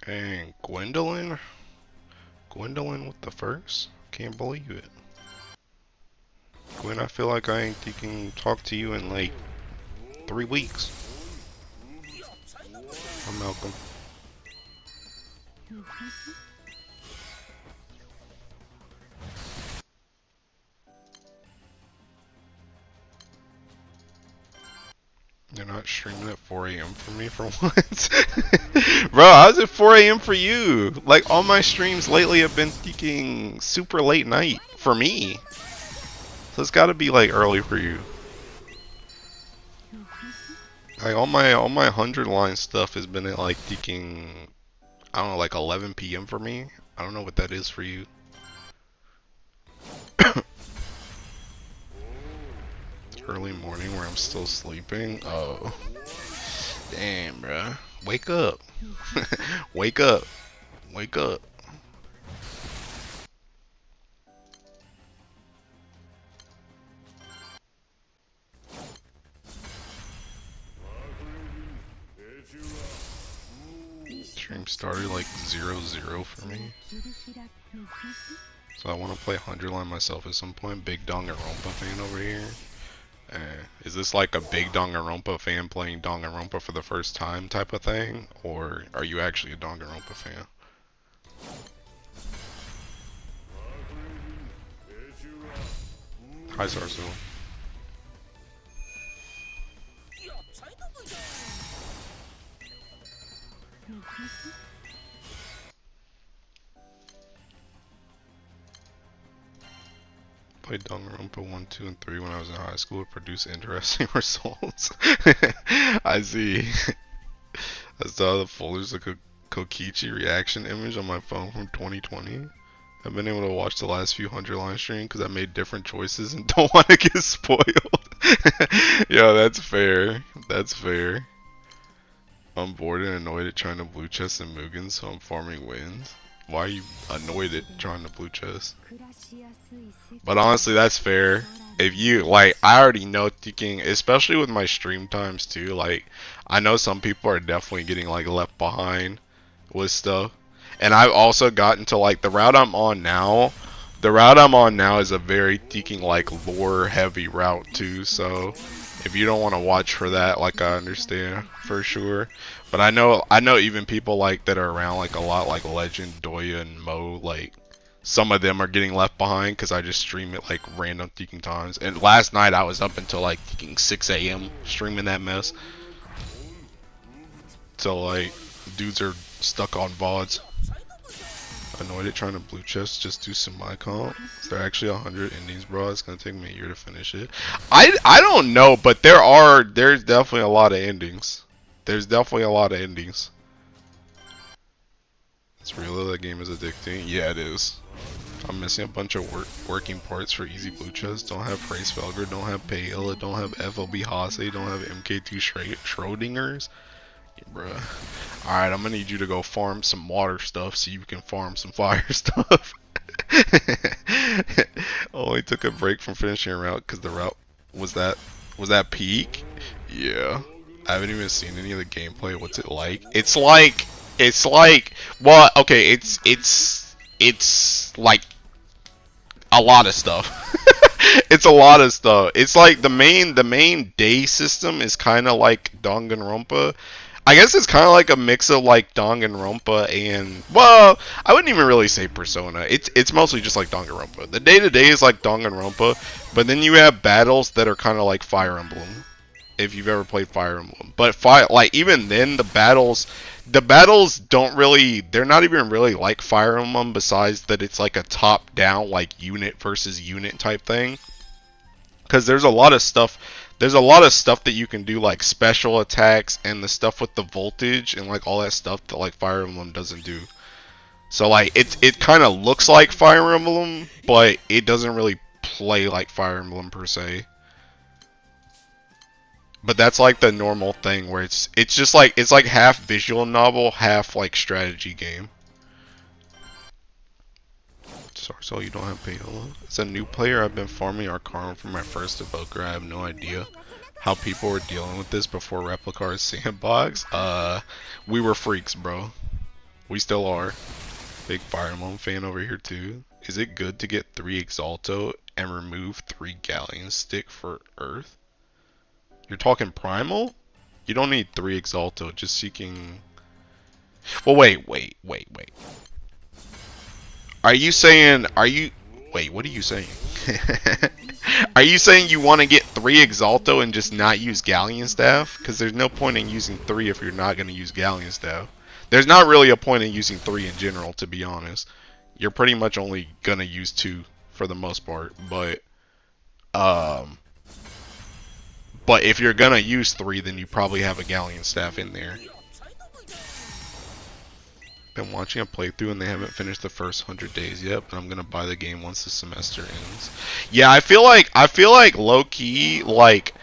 And Gwendolyn? Gwendolyn with the first? Can't believe it. Gwen, I feel like I ain't thinking talk to you in like 3 weeks. I'm Malcolm. They're not streaming at 4 a.m. for me for once. Bro, how's it 4 a.m. for you? Like, all my streams lately have been thinking super late night for me. So it's gotta be like early for you. Like, all my 100 line stuff has been at like thinking, I don't know, like 11 p.m. for me. I don't know what that is for you. Early morning where I'm still sleeping? Oh. Damn, bruh. Wake up. Wake up. Wake up. Stream started like 0-0 for me. So I want to play 100 line myself at some point. Big Danganronpa fan over here. Is this like a big Danganronpa fan playing Danganronpa for the first time type of thing? Or are you actually a Danganronpa fan? Hi, Sarso. Played Danganronpa 1, 2, and 3 when I was in high school. It produced interesting results. I see. I saw the folders of Kokichi reaction image on my phone from 2020. I've been able to watch the last few 100 line stream because I made different choices and don't want to get spoiled. Yo, that's fair. That's fair. I'm bored and annoyed at trying to blue chest and Mugen, so I'm farming wins. Why are you annoyed at trying to blue chest? But honestly, that's fair. If you, like, I already know thinking, especially with my stream times too, like, I know some people are definitely getting, like, left behind with stuff. And I've also gotten to, like, the route I'm on now is a very thinking, like, lore heavy route too, so if you don't want to watch for that, like, I understand for sure. But I know even people like that are around like a lot, like Legend, Doya, and Mo, like some of them are getting left behind because I just stream at like random thinking times. And last night I was up until like thinking 6 a.m. streaming that mess. So like dudes are stuck on VODs. Annoyed at trying to blue chest, just do some my comp. There are actually 100 endings, bro. It's gonna take me a year to finish it. I don't know, but there's definitely a lot of endings. There's definitely a lot of endings. It's real that game is addicting. Yeah, it is. I'm missing a bunch of working parts for easy blue chest. Don't have Praise Felger, don't have Payola, don't have FLB Hase, don't have MK2 Schrodingers. Yeah, bruh. Alright, I'm gonna need you to go farm some water stuff so you can farm some fire stuff. Only took a break from finishing a route because the route was that peak? Yeah. I haven't even seen any of the gameplay. What's it like? It's like well, okay, it's like a lot of stuff. It's a lot of stuff. It's like the main day system is kind of like Danganronpa. I guess it's kind of like a mix of like Danganronpa and, well, I wouldn't even really say Persona. It's mostly just like Danganronpa. The day to day is like Danganronpa, but then you have battles that are kind of like Fire Emblem, if you've ever played Fire Emblem. But like even then the battles don't really, they're not even really like Fire Emblem, besides that it's like a top down like unit versus unit type thing. Because there's a lot of stuff that you can do, like special attacks and the stuff with the voltage and like all that stuff that like Fire Emblem doesn't do. So like it kind of looks like Fire Emblem, but it doesn't really play like Fire Emblem per se. But that's like the normal thing where it's just like, it's like half visual novel, half like strategy game. Sorry, so you don't have Payola. As a new player, I've been farming our karma for my first evoker. I have no idea how people were dealing with this before Replicar's sandbox. We were freaks, bro. We still are. Big Fire Emblem fan over here too. Is it good to get 3 Exalto and remove 3 Galleon Stick for Earth? You're talking Primal? You don't need 3 Exalto, just seeking... Well, wait. Are you saying... Wait, what are you saying? Are you saying you want to get 3 Exalto and just not use Galleon Staff? Because there's no point in using 3 if you're not going to use Galleon Staff. There's not really a point in using 3 in general, to be honest. You're pretty much only going to use 2 for the most part. But if you're going to use 3, then you probably have a Galleon Staff in there. Been watching a playthrough and they haven't finished the first 100 days yet, but I'm gonna buy the game once the semester ends. Yeah, I feel like low key, like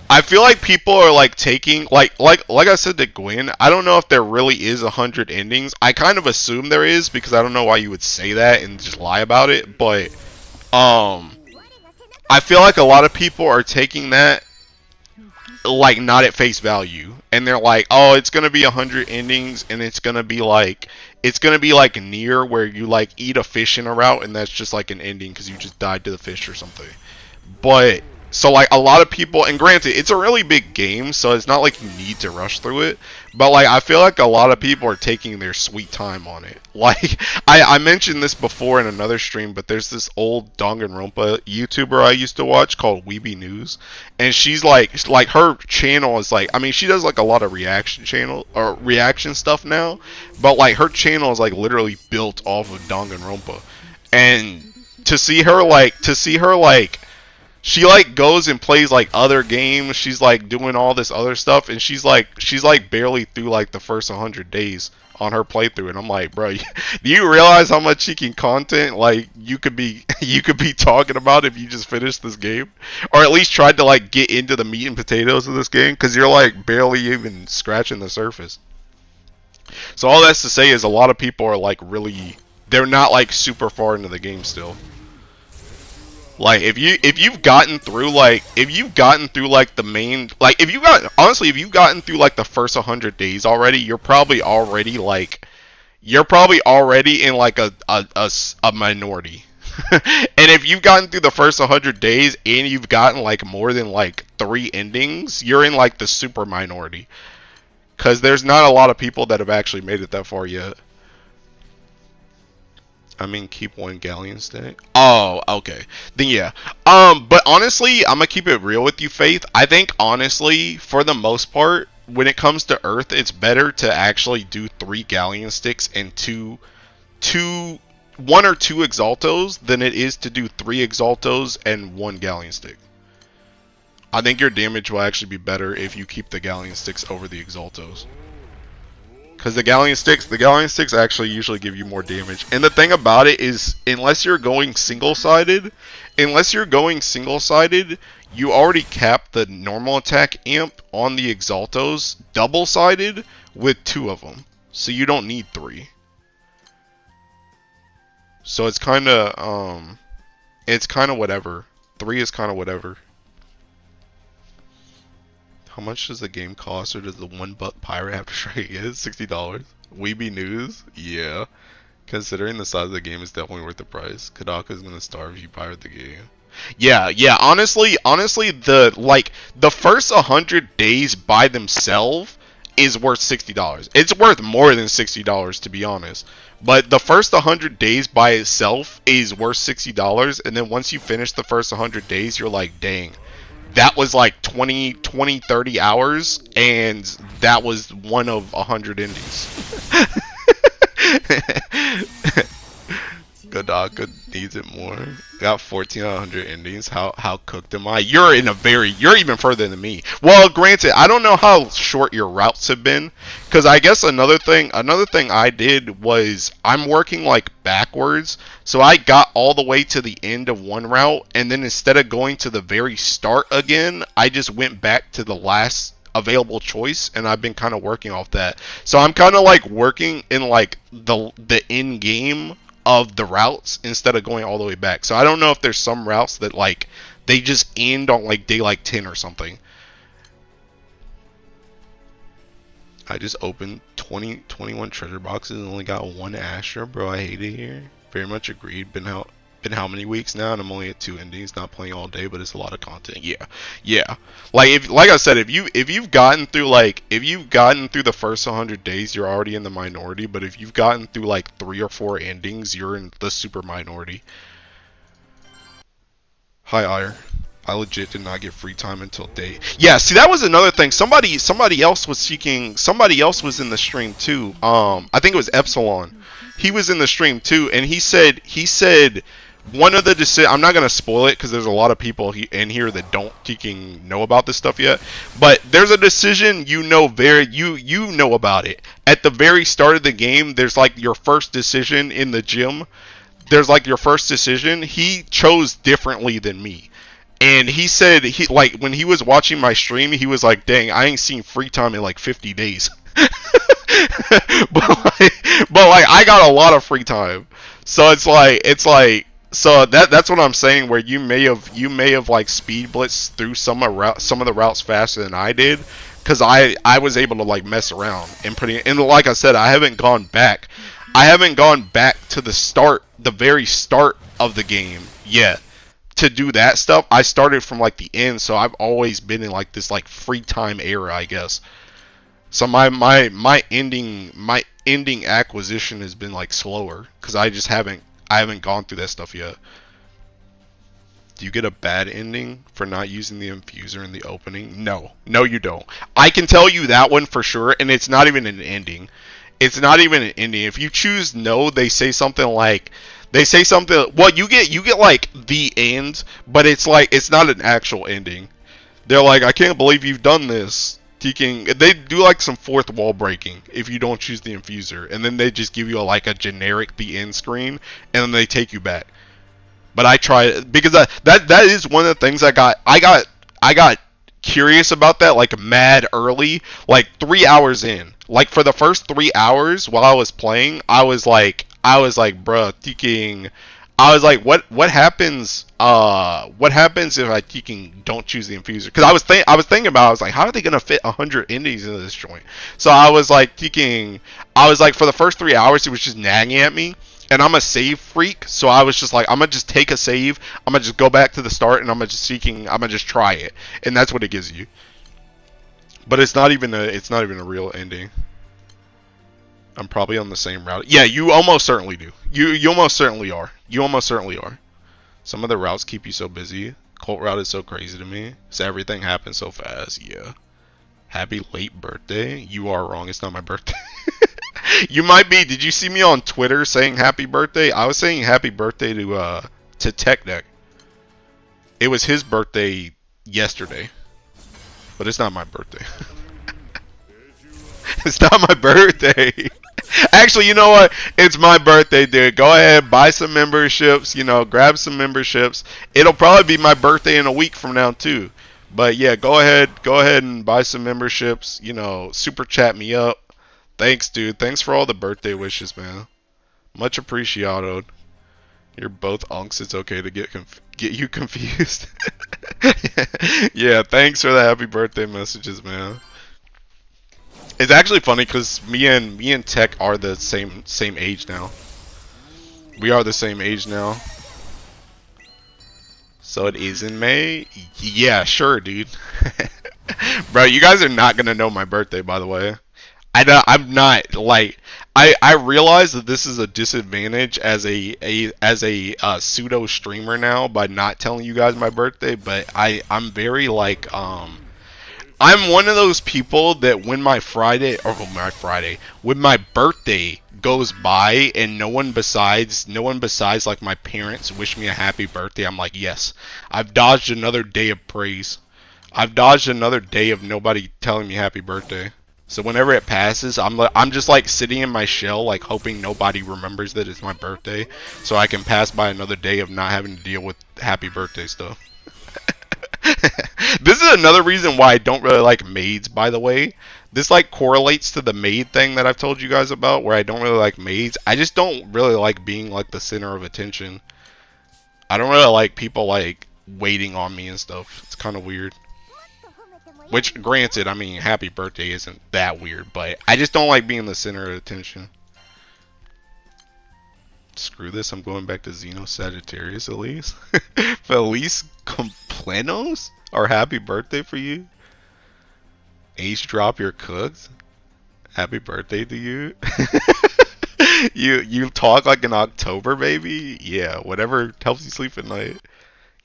I feel like people are like taking like I said to Gwen, I don't know if there really is 100 endings. I kind of assume there is because I don't know why you would say that and just lie about it, but I feel like a lot of people are taking that like not at face value, and they're like, oh, it's gonna be 100 endings, and it's gonna be like near where you like eat a fish in a route, and that's just like an ending because you just died to the fish or something. But so like a lot of people, and granted, it's a really big game, so it's not like you need to rush through it. But like I feel like a lot of people are taking their sweet time on it. Like I mentioned this before in another stream, but there's this old Danganronpa YouTuber I used to watch called Weeby News, and she's like her channel is like, I mean, she does like a lot of reaction stuff now, but like her channel is like literally built off of Danganronpa, and to see her like she like goes and plays like other games. She's like doing all this other stuff, and she's like barely through like the first 100 days on her playthrough. And I'm like, bro, do you realize how much cheeky content like you could be talking about if you just finished this game, or at least tried to like get into the meat and potatoes of this game? Because you're like barely even scratching the surface. So all that's to say is a lot of people are like they're not like super far into the game still. Like if you've gotten through like the main, like if you've gotten through like the first 100 days already, you're probably already in like a minority. And if you've gotten through the first 100 days and you've gotten like more than like 3 endings, you're in like the super minority. Cuz there's not a lot of people that have actually made it that far yet. I mean, keep 1 Galleon Stick. Oh, okay. Then yeah. But honestly, I'm gonna keep it real with you, Faith. I think honestly, for the most part, when it comes to Earth, it's better to actually do 3 Galleon Sticks and 1 or 2 Exaltos than it is to do 3 Exaltos and 1 Galleon Stick. I think your damage will actually be better if you keep the Galleon Sticks over the Exaltos. Because the Galleon Sticks actually usually give you more damage. And the thing about it is, unless you're going single-sided, you already cap the normal attack amp on the Exaltos double-sided with 2 of them. So you don't need 3. So it's kind of whatever. 3 is kind of whatever. How much does the game cost, or does the $1 pirate have to strike it? $60. Weeby News? Yeah. Considering the size of the game, is definitely worth the price. Kadaka's gonna starve if you pirate the game. Yeah. Honestly, the first 100 days by themselves is worth $60. It's worth more than $60 to be honest. But the first 100 days by itself is worth $60, and then once you finish the first 100 days, you're like, dang. That was like 20, 30 hours, and that was 1 of 100 indies. Good dog, good needs it more. Got 14 out of 100 endings. How cooked am I? You're even further than me. Well, granted, I don't know how short your routes have been, because I guess another thing I did was I'm working like backwards. So I got all the way to the end of one route, and then instead of going to the very start again, I just went back to the last available choice, and I've been kind of working off that. So I'm kind of like working in like the end game of the routes instead of going all the way back. So I don't know if there's some routes that like they just end on like day like 10 or something. I just opened 21 treasure boxes and only got one Astra, bro. I hate it here. Very much agreed. Been how many weeks now, and I'm only at 2 endings. Not playing all day, but it's a lot of content. Yeah, yeah. Like I said, if you've gotten through the first 100 days, you're already in the minority. But if you've gotten through like 3 or 4 endings, you're in the super minority. Hi, Ire. I legit did not get free time until day. Yeah, see that was another thing. Somebody else was seeking. Somebody else was in the stream too. I think it was Epsilon. He was in the stream too, and he said one of the decisions. I'm not gonna spoil it because there's a lot of people in here that don't freaking know about this stuff yet. But there's a decision you know about it at the very start of the game. There's like your first decision in the gym. There's like your first decision. He chose differently than me. And he said he like when he was watching my stream, he was like, "Dang, I ain't seen free time in like 50 days." but like I got a lot of free time. So so that's what I'm saying where you may have like speed blitzed through some of the routes faster than I did cuz I was able to like mess around and like I said I haven't gone back. I haven't gone back to the very start of the game yet to do that stuff. I started from like the end, so I've always been in like this like free time era, I guess. So my ending acquisition has been like slower because I haven't gone through that stuff yet. Do you get a bad ending for not using the infuser in the opening? No, you don't. I can tell you that one for sure, and it's not even an ending. It's not even an ending. If you choose no, they say something like, well, you get like the end, but it's like it's not an actual ending. They're like, I can't believe you've done this. They do like some fourth wall breaking if you don't choose the infuser, and then they just give you like a generic the end screen, and then they take you back. But I tried because that is one of the things I got curious about that like mad early, like 3 hours in. Like for the first 3 hours while I was playing, I was like, bruh, thinking, I was like, what happens? What happens if I don't choose the infuser? Because I was thinking about, I was like, how are they gonna fit 100 indies into this joint? So I was like for the first 3 hours, it was just nagging at me. And I'm a save freak, so I was just like, I'm gonna just take a save, I'm gonna just go back to the start, and I'm gonna just try it, and that's what it gives you. But it's not even a real ending. I'm probably on the same route. Yeah, you almost certainly do. You almost certainly are. You almost certainly are. Some of the routes keep you so busy. Cult route is so crazy to me. So everything happens so fast. Yeah. Happy late birthday. You are wrong. It's not my birthday. You might be. Did you see me on Twitter saying happy birthday? I was saying happy birthday to Tech Deck. It was his birthday yesterday, but it's not my birthday. It's not my birthday. Actually, you know what? It's my birthday, dude. Go ahead, buy some memberships. Grab some memberships. It'll probably be my birthday in a week from now too. But yeah, go ahead and buy some memberships. Super chat me up. Thanks, dude. Thanks for all the birthday wishes, man. Much appreciated. You're both unks. It's okay to get you confused. Yeah, thanks for the happy birthday messages, man. It's actually funny because me and Tech are the same age now. We are the same age now. So it is in May? Yeah, sure, dude. Bro, you guys are not gonna know my birthday, by the way. I'm not like I realize that this is a disadvantage as a pseudo streamer now by not telling you guys my birthday, but I'm very like I'm one of those people that when my birthday goes by and no one besides like my parents wish me a happy birthday, I'm like, yes, I've dodged another day of praise. I've dodged another day of nobody telling me happy birthday. So whenever it passes, I'm just like sitting in my shell, like hoping nobody remembers that it's my birthday, so I can pass by another day of not having to deal with happy birthday stuff. This is another reason why I don't really like maids, by the way. This like correlates to the maid thing that I've told you guys about, where I don't really like maids. I just don't really like being like the center of attention. I don't really like people like waiting on me and stuff. It's kind of weird. Which, granted, I mean, happy birthday isn't that weird, but I just don't like being the center of attention. Screw this, I'm going back to Xeno Sagittarius at least. Feliz cumpleaños? Or happy birthday for you? Age drop your cooks? Happy birthday to you? You talk like an October baby? Yeah, whatever helps you sleep at night.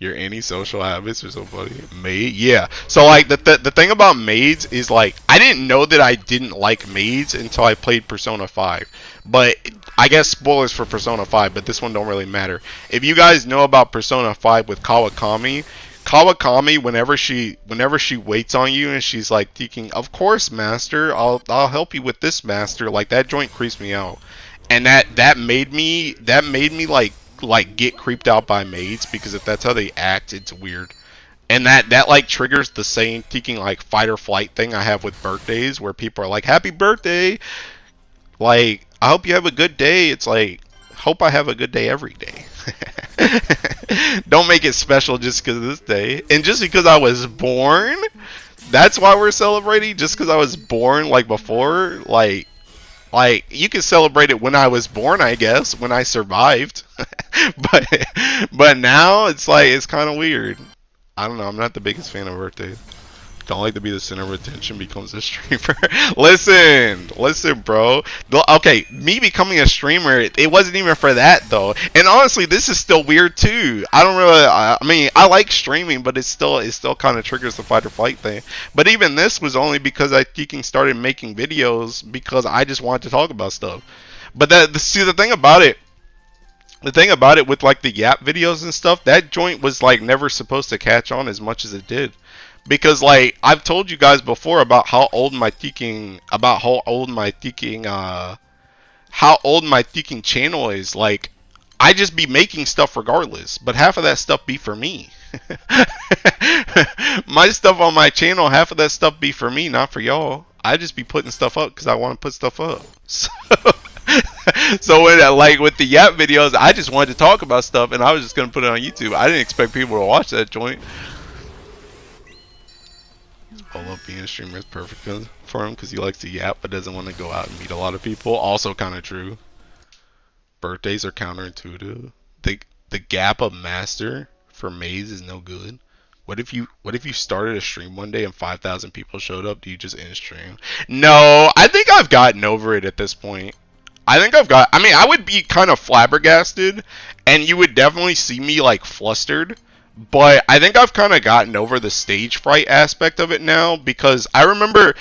Your antisocial habits are so funny. Maid? Yeah. So like the thing about maids is like I didn't know that I didn't like maids until I played Persona 5. But I guess spoilers for Persona 5, but this one don't really matter. If you guys know about Persona 5 with Kawakami, Kawakami whenever she waits on you and she's like thinking, "Of course, master, I'll help you with this, master." Like that joint creeps me out. And that made me like get creeped out by maids because if that's how they act, it's weird. And that like triggers the same thinking like fight or flight thing I have with birthdays where people are like, "Happy birthday." Like, I hope you have a good day. It's like, hope I have a good day every day. Don't make it special just because of this day. And just because I was born, that's why we're celebrating. Just because I was born like before, like you can celebrate it when I was born, I guess, when I survived. but but now it's like it's kind of weird. I don't know. I'm not the biggest fan of birthdays. Don't like to be the center of attention becomes a streamer. listen, bro. Okay, me becoming a streamer, it wasn't even for that though. And honestly, this is still weird too. I don't really. I mean, I like streaming, but it still kind of triggers the fight or flight thing. But even this was only because I fucking started making videos because I just wanted to talk about stuff. But see the thing about it. The thing about it with like the Yap videos and stuff, that joint was like never supposed to catch on as much as it did. Because like I've told you guys before about how old my thinking channel is. Like I just be making stuff regardless, but half of that stuff be for me. My stuff on my channel, half of that stuff be for me, not for y'all. I just be putting stuff up because I want to put stuff up. So when like with the Yap videos, I just wanted to talk about stuff and I was just gonna put it on YouTube. I didn't expect people to watch that joint. Although being a streamer is perfect for him because he likes to yap but doesn't want to go out and meet a lot of people. Also kind of true. Birthdays are counterintuitive. The gap of master for Maze is no good. What if you started a stream one day and 5,000 people showed up? Do you just end stream? No, I think I've gotten over it at this point. I mean, I would be kind of flabbergasted and you would definitely see me like flustered. But I think I've kind of gotten over the stage fright aspect of it now because I remember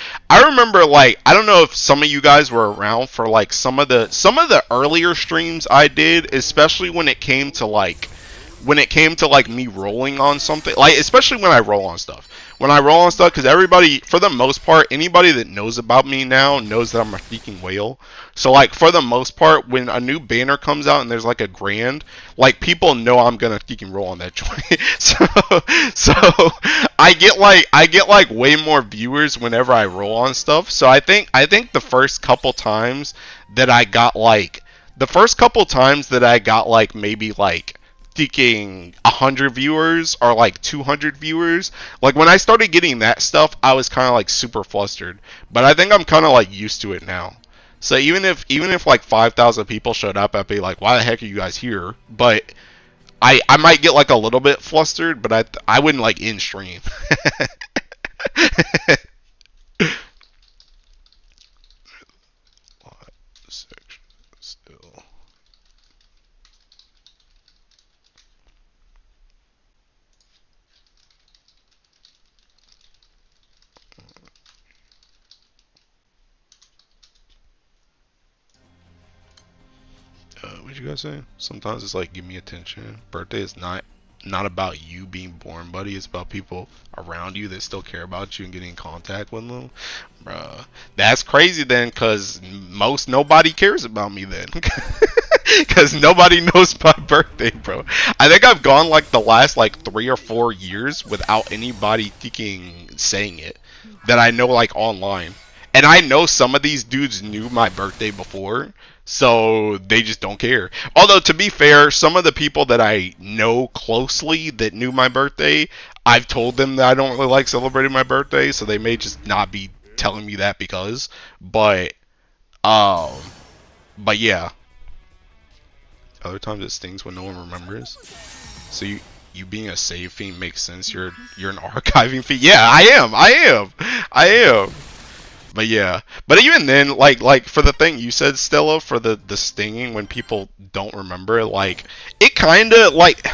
like I don't know if some of you guys were around for like some of the earlier streams I did, especially when it came to like me rolling on something, like especially when I roll on stuff. When I roll on stuff, because everybody, for the most part, anybody that knows about me now knows that I'm a freaking whale. So like for the most part, when a new banner comes out and there's like a grand, like people know I'm gonna freaking roll on that joint. So I get like way more viewers whenever I roll on stuff. So I think the first couple times that I got like maybe like seeking 100 viewers or like 200 viewers, like when I started getting that stuff I was kind of like super flustered, but I think I'm kind of like used to it now. So even if like 5,000 people showed up, I'd be like, why the heck are you guys here? But I might get like a little bit flustered, but I wouldn't like in stream. Still. What you guys say? Sometimes it's like give me attention. Birthday is not about you being born, buddy. It's about people around you that still care about you and getting in contact with them. Bruh, that's crazy then, cause nobody cares about me then, cause nobody knows my birthday, bro. I think I've gone like the last like 3 or 4 years without anybody thinking saying it that I know like online. And I know some of these dudes knew my birthday before, so they just don't care. Although, to be fair, some of the people that I know closely that knew my birthday, I've told them that I don't really like celebrating my birthday, so they may just not be telling me that because. But um, but yeah, other times it stings when no one remembers. So you being a save fiend makes sense. You're an archiving fiend. Yeah, I am. But yeah, but even then, like for the thing you said, Stella, for the stinging when people don't remember, like it kind of like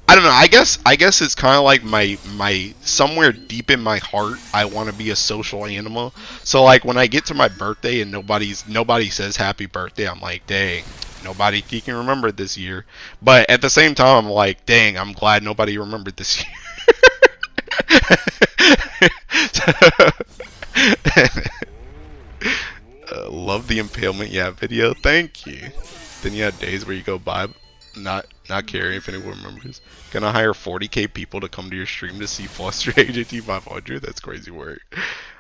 I don't know. I guess it's kind of like my somewhere deep in my heart, I want to be a social animal. So like when I get to my birthday and nobody says happy birthday, I'm like, dang, nobody can remember it this year. But at the same time, I'm like, dang, I'm glad nobody remembered this year. Love the impalement, yeah, video. Thank you. Then you have days where you go by, not caring if anyone remembers. Gonna hire 40k people to come to your stream to see Foster AJT 500? That's crazy work.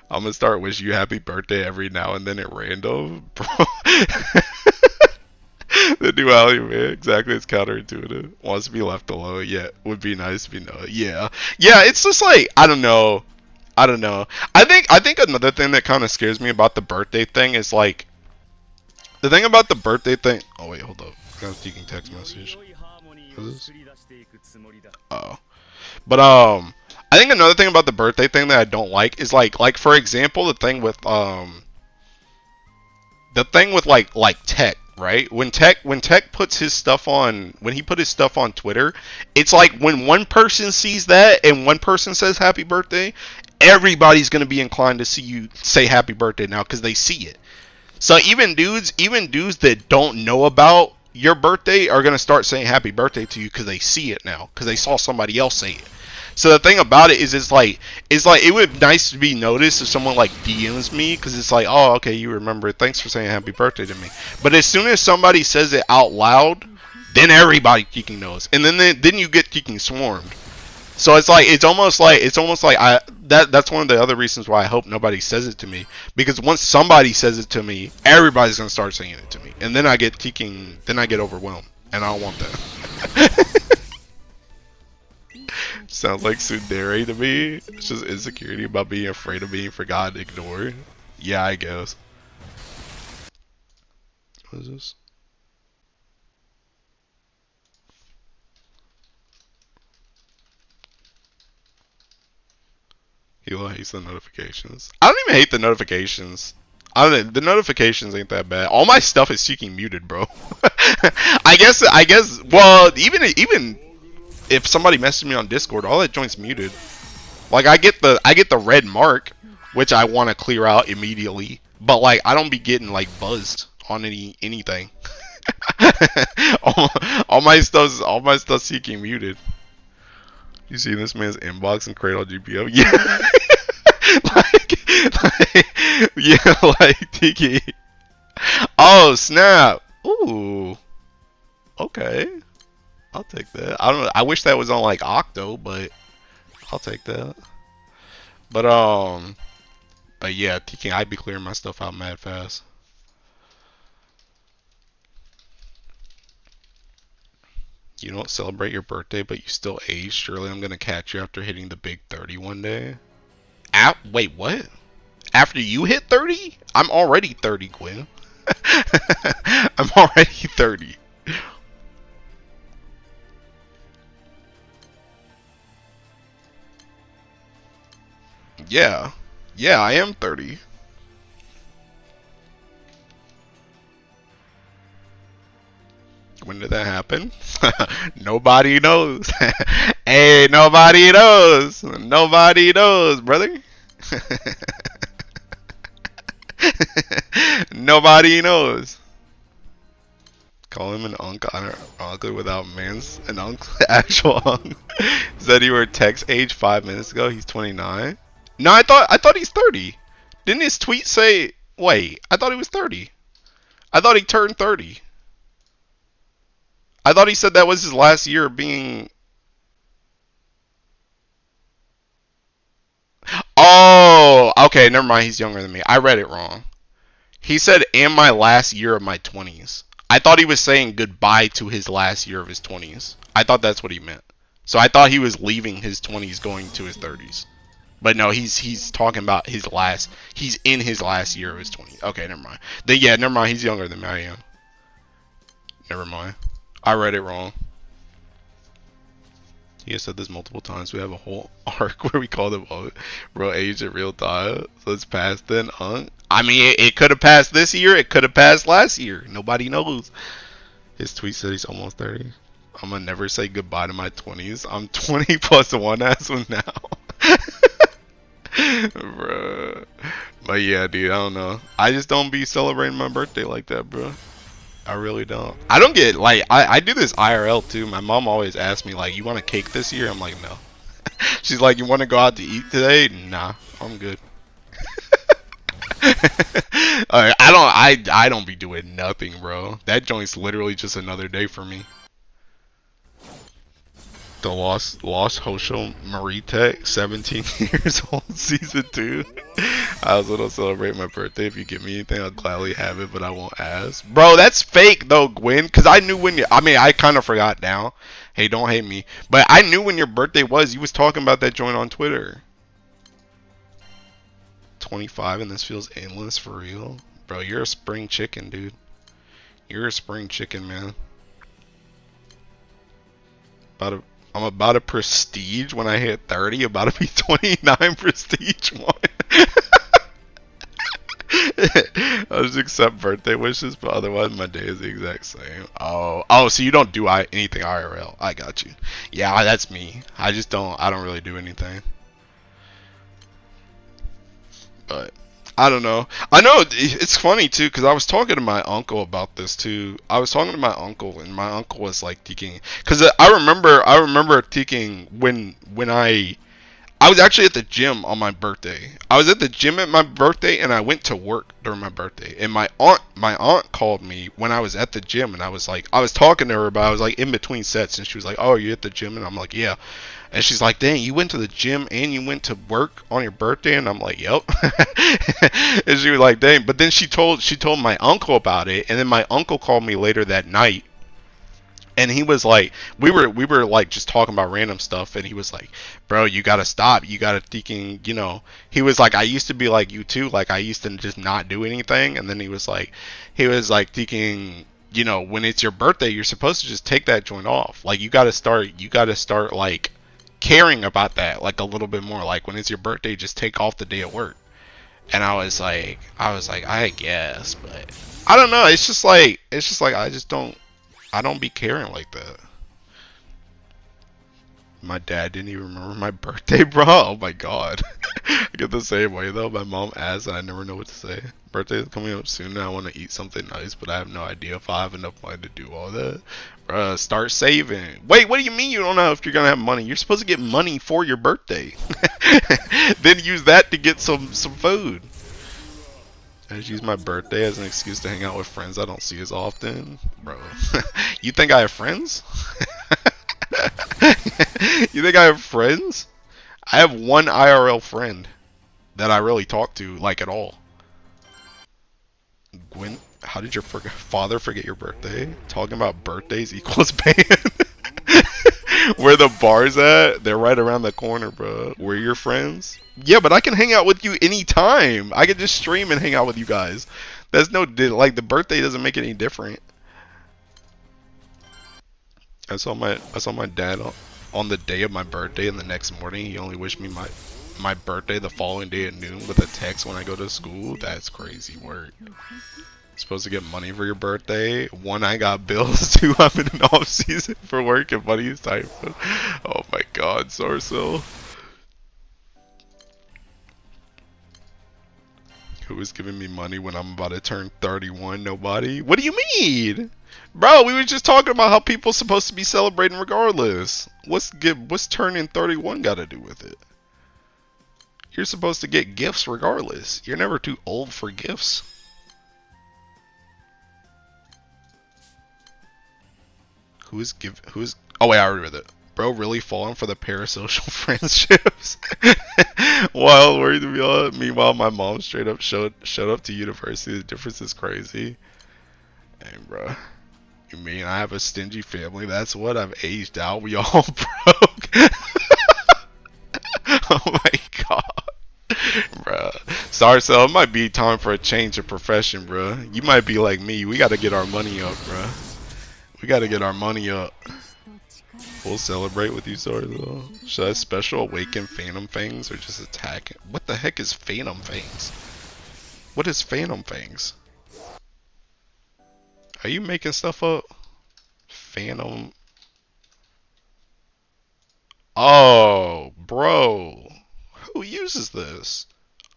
I'm gonna start wishing you happy birthday every now and then at random, bro. The duality, man. Exactly, it's counterintuitive. Wants to be left alone. Yeah, would be nice to be known. Yeah, yeah. It's just like I don't know. I think another thing that kind of scares me about the birthday thing is like the thing about the birthday thing. Oh wait, hold up. I was taking text message. What is this? Oh, but I think another thing about the birthday thing that I don't like is like for example the thing with like tech, right? When tech puts his stuff on, when he put his stuff on Twitter, it's like when one person sees that and one person says happy birthday, everybody's gonna be inclined to see you say happy birthday now because they see it. So even dudes that don't know about your birthday are gonna start saying happy birthday to you because they see it now because they saw somebody else say it. So the thing about it is, it's like it would be nice to be noticed if someone like DMs me because it's like, oh, okay, you remember it. Thanks for saying happy birthday to me. But as soon as somebody says it out loud, then everybody kicking knows, and then you get kicking swarmed. So it's almost like that's one of the other reasons why I hope nobody says it to me, because once somebody says it to me, everybody's gonna start saying it to me, and then I get kicking, then I get overwhelmed, and I don't want that. Sounds like tsundere to me. It's just insecurity about being afraid of being forgotten, ignored. Yeah, I guess. What is this? He hates the notifications. I don't even hate the notifications. The notifications ain't that bad. All my stuff is seeking muted, bro. I guess. Well, even if somebody messaged me on Discord, all that joint's muted. Like I get the red mark, which I want to clear out immediately. But like I don't be getting like buzzed on anything. all, all my stuff's seeking muted. You see this man's inbox and create on GBF? Yeah. Yeah, like Tiki. Oh snap! Ooh, okay, I'll take that. I don't know. I wish that was on like Octo, but I'll take that. But but yeah, Tiki, I'd be clearing my stuff out mad fast. You don't celebrate your birthday, but you still age. Surely I'm gonna catch you after hitting the big 30 one day. Wait, what? After you hit 30? I'm already 30, Quinn. I'm already 30. Yeah. Yeah, I am 30. When did that happen? Nobody knows. Hey, nobody knows. Nobody knows, brother. Nobody knows. Call him an uncle without man's an uncle, actual uncle. Said you were text age 5 minutes ago. He's 29. No, I thought he's 30. Didn't his tweet say? Wait, I thought he was 30. I thought he turned 30. I thought he said that was his last year of being. Oh, okay, never mind. He's younger than me. I read it wrong. He said, "And my last year of my 20s." I thought he was saying goodbye to his last year of his 20s. I thought that's what he meant. So I thought he was leaving his 20s going to his 30s. But no, he's talking about his last. He's in his last year of his 20s. Okay, never mind. Then yeah, never mind. He's younger than me. I am. Never mind. I read it wrong. He has said this multiple times. We have a whole arc where we call them bro age at real time. So it's past then, huh? I mean, it could have passed this year. It could have passed last year. Nobody knows. His tweet said he's almost 30. I'm gonna never say goodbye to my 20s. I'm 20 plus one as of now. Bruh. But yeah, dude, I don't know. I just don't be celebrating my birthday like that, bro. I really don't. I don't get, like, I do this IRL too. My mom always asks me, like, you want a cake this year? I'm like, no. She's like, you want to go out to eat today? Nah, I'm good. I don't be doing nothing, bro. That joint's literally just another day for me. The Lost Hosho Marie Tech, 17 years old, season 2. I also don't celebrate my birthday. If you give me anything, I'll gladly have it, but I won't ask. Bro, that's fake though, Gwen, because I knew when you, I mean, I kind of forgot now. Hey, don't hate me. But I knew when your birthday was. You was talking about that joint on Twitter. 25 and this feels endless for real. Bro, you're a spring chicken, dude. You're a spring chicken, man. I'm about to prestige when I hit 30. About to be 29 prestige one. I'll just accept birthday wishes, but otherwise my day is the exact same. Oh, so you don't do anything IRL. I got you. Yeah, that's me. I don't really do anything. But I don't know. I know it's funny too because I was talking to my uncle about this too. I was talking to my uncle and my uncle was like thinking because I remember thinking when I was actually at the gym on my birthday. I was at the gym at my birthday and I went to work during my birthday. And my aunt called me when I was at the gym and I was talking to her about, I was like in between sets and she was like, "Oh, you at the gym?" And I'm like, "Yeah." And she's like, "Dang, you went to the gym and you went to work on your birthday?" And I'm like, "Yep." And she was like, "Dang." But then she told my uncle about it and then my uncle called me later that night. And he was like, we were like just talking about random stuff, and he was like, "Bro, you gotta stop. You gotta thinking, you know." He was like, "I used to be like you too. Like I used to just not do anything." And then he was like thinking, you know, when it's your birthday, you're supposed to just take that joint off. Like you gotta start like caring about that like a little bit more. Like when it's your birthday, just take off the day at work. And I was like, I guess, but I don't know. It's just like I don't be caring like that. My dad didn't even remember my birthday, bro. Oh my god. I get the same way though. My mom asks and I never know what to say. Birthday is coming up soon and I want to eat something nice, but I have no idea if I have enough money to do all that. Bruh, start saving. Wait, what do you mean you don't know if you're gonna have money? You're supposed to get money for your birthday. Then use that to get some food. I just use my birthday as an excuse to hang out with friends I don't see as often. Bro, you think I have friends? You think I have friends? I have one IRL friend that I really talk to, like, at all. Gwen, how did your father forget your birthday? Talking about birthdays equals band. Where the bar's at, they're right around the corner, bro. We're your friends? Yeah, but I can hang out with you anytime. I can just stream and hang out with you guys. There's no, like, the birthday doesn't make it any different. I saw my dad on the day of my birthday, and the next morning he only wished me my birthday the following day at noon with a text when I go to school. That's crazy work. Supposed to get money for your birthday. One, I got bills. Two, I'm in an off season for work and money is tight. Oh my god, Sorcel. Who is giving me money when I'm about to turn 31? Nobody. What do you mean? Bro, we were just talking about how people supposed to be celebrating regardless. What's turning 31 got to do with it? You're supposed to get gifts regardless. You're never too old for gifts. Oh wait, I already read it. Bro, really falling for the parasocial friendships. Wild worried to be honest. Meanwhile, my mom straight up showed up to university. The difference is crazy. Dang, bro. You mean I have a stingy family? That's what I've aged out. We all broke. Oh my god. Bruh. Sorry, so it might be time for a change of profession, bruh. You might be like me. We gotta get our money up, bruh. We gotta get our money up. We'll celebrate with you, sorry, though. Should I special awaken Phantom Fangs or just attack it? What the heck is Phantom Fangs? What is Phantom Fangs? Are you making stuff up? Phantom. Oh, bro. Who uses this?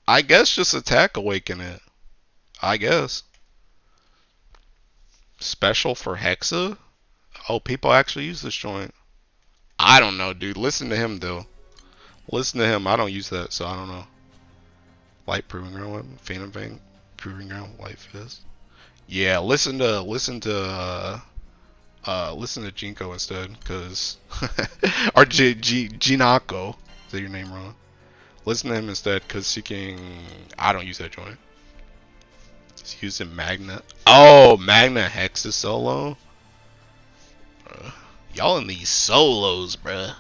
I guess just attack awaken it. I guess. Special for Hexa? Oh, people actually use this joint. I don't know, dude. Listen to him, though. Listen to him. I don't use that, so I don't know. Light Proving Ground weapon, Phantom Fang, Proving Ground, Light Fist. Yeah, listen to Jinko instead, cause or Jinako. Is that your name wrong? Listen to him instead, cause seeking. I don't use that joint. He's using Magna. Oh, Magna Hexa solo. Y'all in these solos, bruh.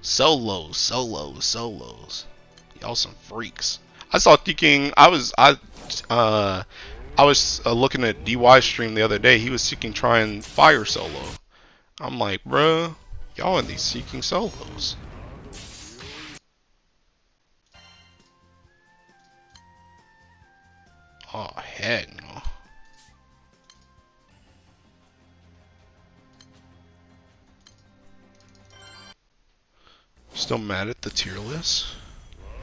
Solos. Y'all some freaks. I saw King. I was looking at DY's stream the other day. He was seeking trying fire solo. I'm like, bruh, y'all in these seeking solos. Oh heck no. Still mad at the tier list?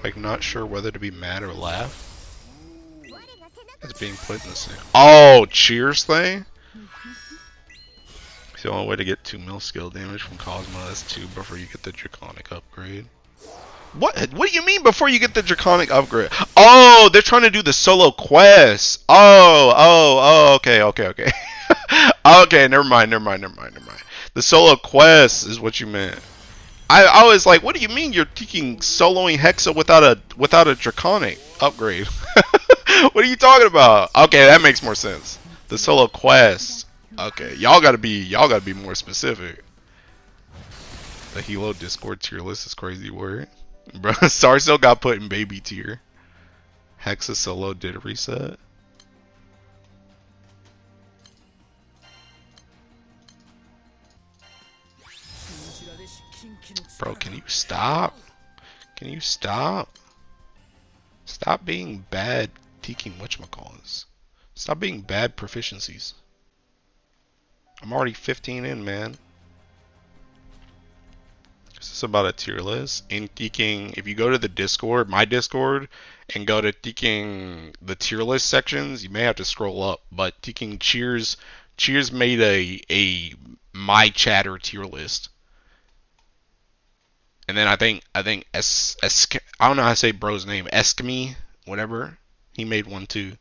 Like not sure whether to be mad or laugh. It's being put in the same. Oh, cheers thing? It's the only way to get 2 mil skill damage from Cosmo. That's 2 before you get the Draconic upgrade. What do you mean before you get the Draconic upgrade? Oh, they're trying to do the solo quest. Okay. Okay, never mind. The solo quest is what you meant. I was like, what do you mean you're taking soloing Hexa without a Draconic upgrade? What are you talking about? Okay, that makes more sense. The solo quest. Okay, y'all gotta be more specific. The Hilo Discord tier list is crazy word. Bro, Sarso got put in baby tier. Hexa solo did a reset. Bro, can you stop? Can you stop? Stop being bad teaking whatchamacallits. Stop being bad proficiencies. I'm already 15 in, man. This is about a tier list. In teaking, if you go to the Discord, my Discord, and go to teaking the tier list sections, you may have to scroll up. But teaking Cheers made a my chatter tier list. And then I think I don't know how to say bro's name, Eskimi, whatever. He made one too.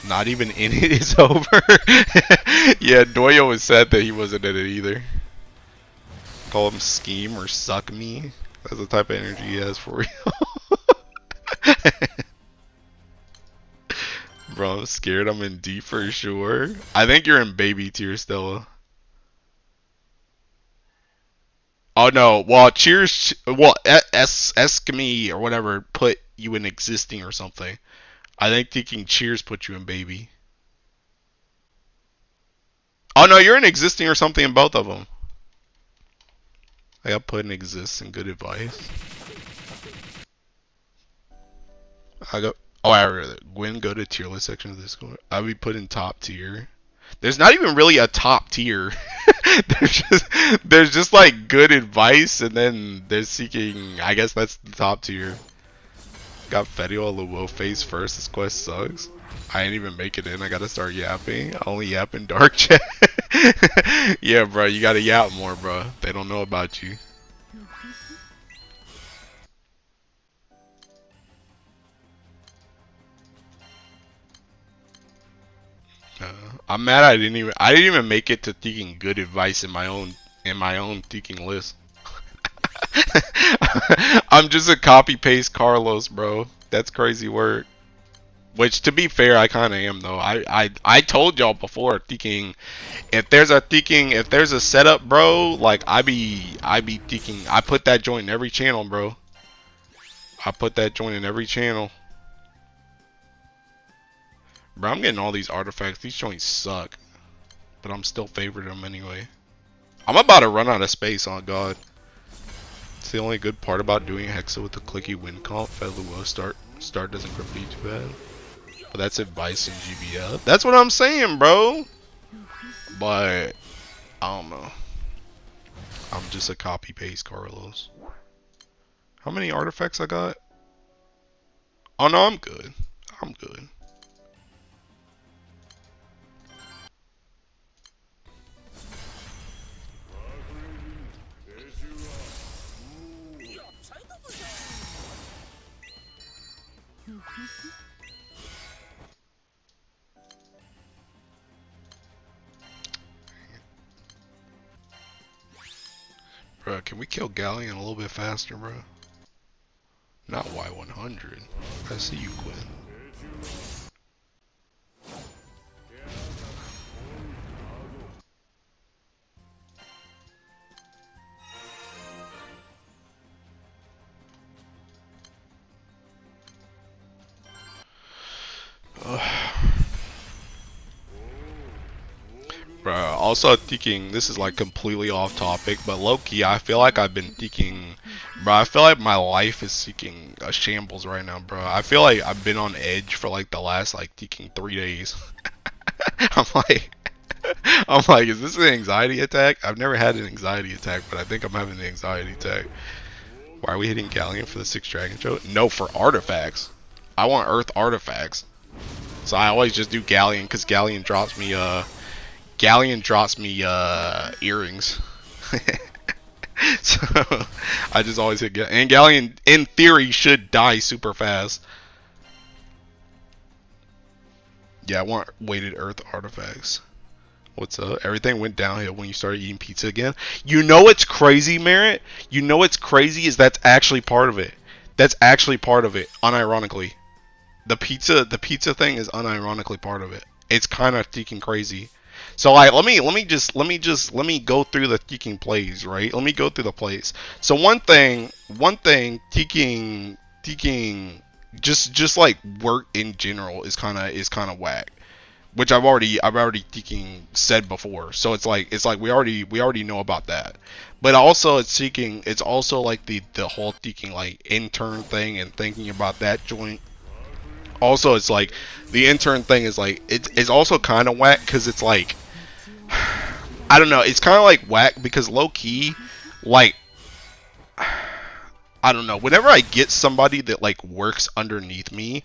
Not even in it is over. Yeah, Doyo was sad that he wasn't in it either. Call him scheme or suck me. That's the type of energy he has for you. Bro, I'm scared I'm in D for sure. I think you're in baby tier, Stella. Oh no, well, cheers, well, Eskimi or whatever put you in existing or something. I think thinking cheers put you in baby. Oh no, you're in existing or something in both of them. I got put in exists and good advice. I go. Oh, I read it. Gwen, go to tier list section of Discord. I'll be put in top tier. There's not even really a top tier. there's just like good advice, and then they're seeking. I guess that's the top tier. Got Fetio Luo face first. This quest sucks. I ain't even make it in. I gotta start yapping. I only yap in dark chat. Yeah, bro, you gotta yap more, bro. They don't know about you. I'm mad I didn't even make it to thinking good advice in my own thinking list. I'm just a copy paste Carlos, bro. That's crazy work. Which, to be fair, I kind of am though. I told y'all before, thinking if there's a setup, bro, like I be thinking I put that joint in every channel, bro. I put that joint in every channel. Bro, I'm getting all these artifacts. These joints suck, but I'm still favoring them anyway. I'm about to run out of space, on God. It's the only good part about doing Hexa with the clicky win comp. Feluo start doesn't repeat too bad. But that's advice in GBF. That's what I'm saying, bro. But I don't know. I'm just a copy paste Carlos. How many artifacts I got? Oh no, I'm good. I'm good. Bro, can we kill Galleon a little bit faster, bro? Not Y100. I see you, Quinn. Bro, also thinking, this is like completely off topic, but low-key, I feel like I've been thinking, bro, I feel like my life is seeking a shambles right now, bro. I feel like I've been on edge for like the last, like, thinking 3 days. I'm like, is this an anxiety attack? I've never had an anxiety attack, but I think I'm having an anxiety attack. Why are we hitting Galleon for the 6 Dragon Show? No, for artifacts. I want Earth artifacts. So I always just do Galleon, because Galleon drops me, earrings. So I just always hit Galleon. And Galleon, in theory, should die super fast. Yeah, I want weighted Earth artifacts. What's up? Everything went downhill when you started eating pizza again. You know what's crazy, Merritt? You know what's crazy is that's actually part of it. That's actually part of it, unironically. The pizza thing is unironically part of it. It's kind of freaking crazy. So like, let me go through the teaking plays, right? Let me go through the plays. So one thing, teaking, just like work in general is kind of whack, which I've already teaking said before. So it's like we already know about that. But also it's also like the whole teaking like intern thing and thinking about that joint. Also, it's like the intern thing is like it's also kind of whack because it's like I don't know. It's kind of like whack because low key, like I don't know. Whenever I get somebody that like works underneath me,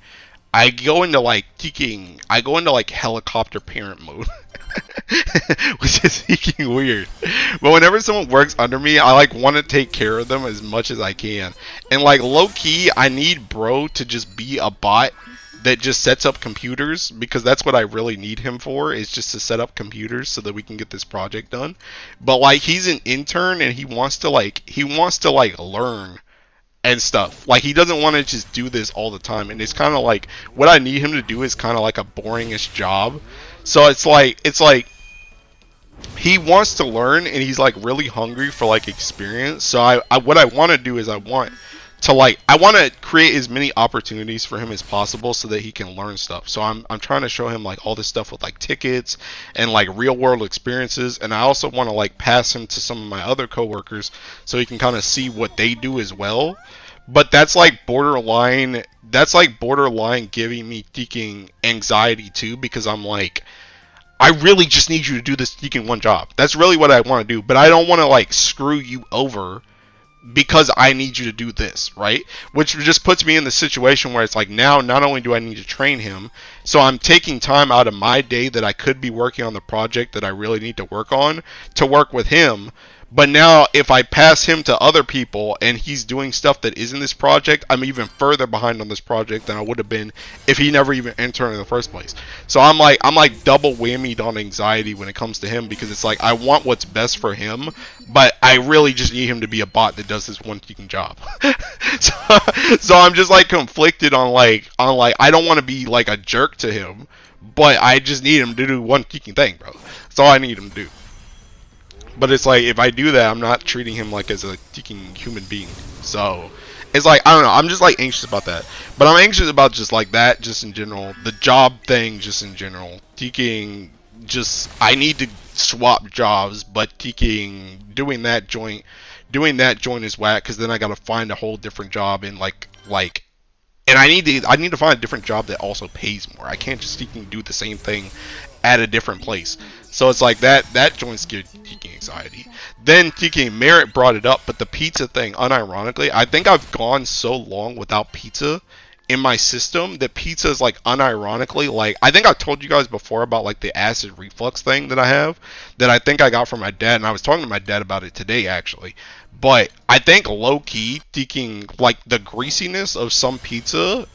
I go into like teaking. I go into like helicopter parent mode, which is freaking weird. But whenever someone works under me, I like want to take care of them as much as I can. And like low key, I need bro to just be a bot that just sets up computers, because that's what I really need him for, is just to set up computers so that we can get this project done. But like he's an intern and he wants to learn and stuff. Like he doesn't want to just do this all the time, and it's kind of like what I need him to do is kind of like a boringish job. So it's like he wants to learn and he's like really hungry for like experience. So I what I want to do is I want to create as many opportunities for him as possible so that he can learn stuff. So I'm trying to show him like all this stuff with like tickets and like real world experiences, and I also want to like pass him to some of my other coworkers so he can kind of see what they do as well. But that's like borderline giving me teaking anxiety too, because I'm like, I really just need you to do this teaking one job. That's really what I want to do, but I don't want to like screw you over because I need you to do this, right? Which just puts me in the situation where it's like, now not only do I need to train him, so I'm taking time out of my day that I could be working on the project that I really need to work on to work with him, But now, if I pass him to other people and he's doing stuff that isn't this project, I'm even further behind on this project than I would have been if he never even entered in the first place. So I'm like double whammied on anxiety when it comes to him because it's like I want what's best for him, but I really just need him to be a bot that does this one freaking job. so, so I'm just like conflicted on like I don't want to be like a jerk to him, but I just need him to do one freaking thing, bro. That's all I need him to do. But it's like if I do that, I'm not treating him like as a freaking human being. So it's like I don't know. I'm just like anxious about that. But I'm anxious about just like that, just in general. The job thing, just in general. Teaking, just I need to swap jobs, but teaking doing that joint is whack because then I gotta find a whole different job in like and I need to find a different job that also pays more. I can't just freaking do the same thing at a different place. So it's like that joint scared TK anxiety. Then TK Merritt brought it up, but the pizza thing, unironically, I think I've gone so long without pizza in my system that pizza is like unironically like I think I've told you guys before about like the acid reflux thing that I have that I think I got from my dad, and I was talking to my dad about it today actually. But I think low key thinking like the greasiness of some pizza,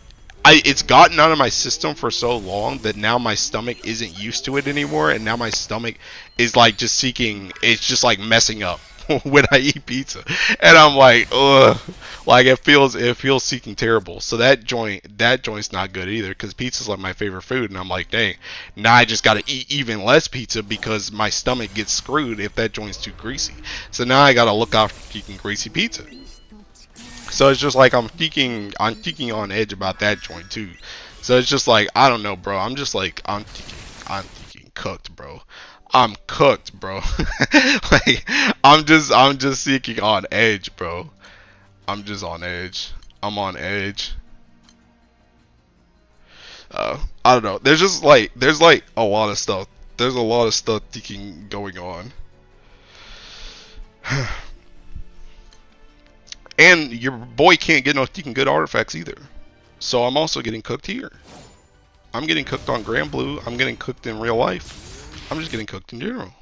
it's gotten out of my system for so long that now my stomach isn't used to it anymore, and now my stomach is like just seeking. It's just like messing up when I eat pizza, and I'm like, ugh, like it feels seeking terrible. So that joint's not good either because pizza's like my favorite food, and I'm like, dang, now I just got to eat even less pizza because my stomach gets screwed if that joint's too greasy. So now I got to look out for eating greasy pizza. So it's just like I'm thinking on edge about that joint too. So it's just like I don't know, bro. I'm just like I'm thinking cooked, bro. I'm cooked, bro. like I'm just thinking on edge, bro. I'm just on edge. I'm on edge. I don't know. There's like a lot of stuff. There's a lot of stuff thinking going on. And your boy can't get no thinking good artifacts either. So I'm also getting cooked here. I'm getting cooked on Grand Blue. I'm getting cooked in real life. I'm just getting cooked in general.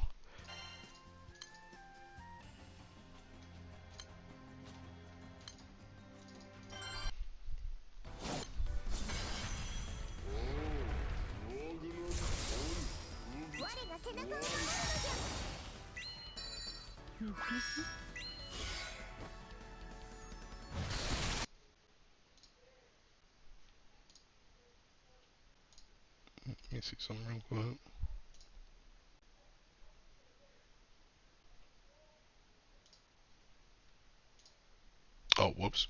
Let me see something real quick. Oh, whoops.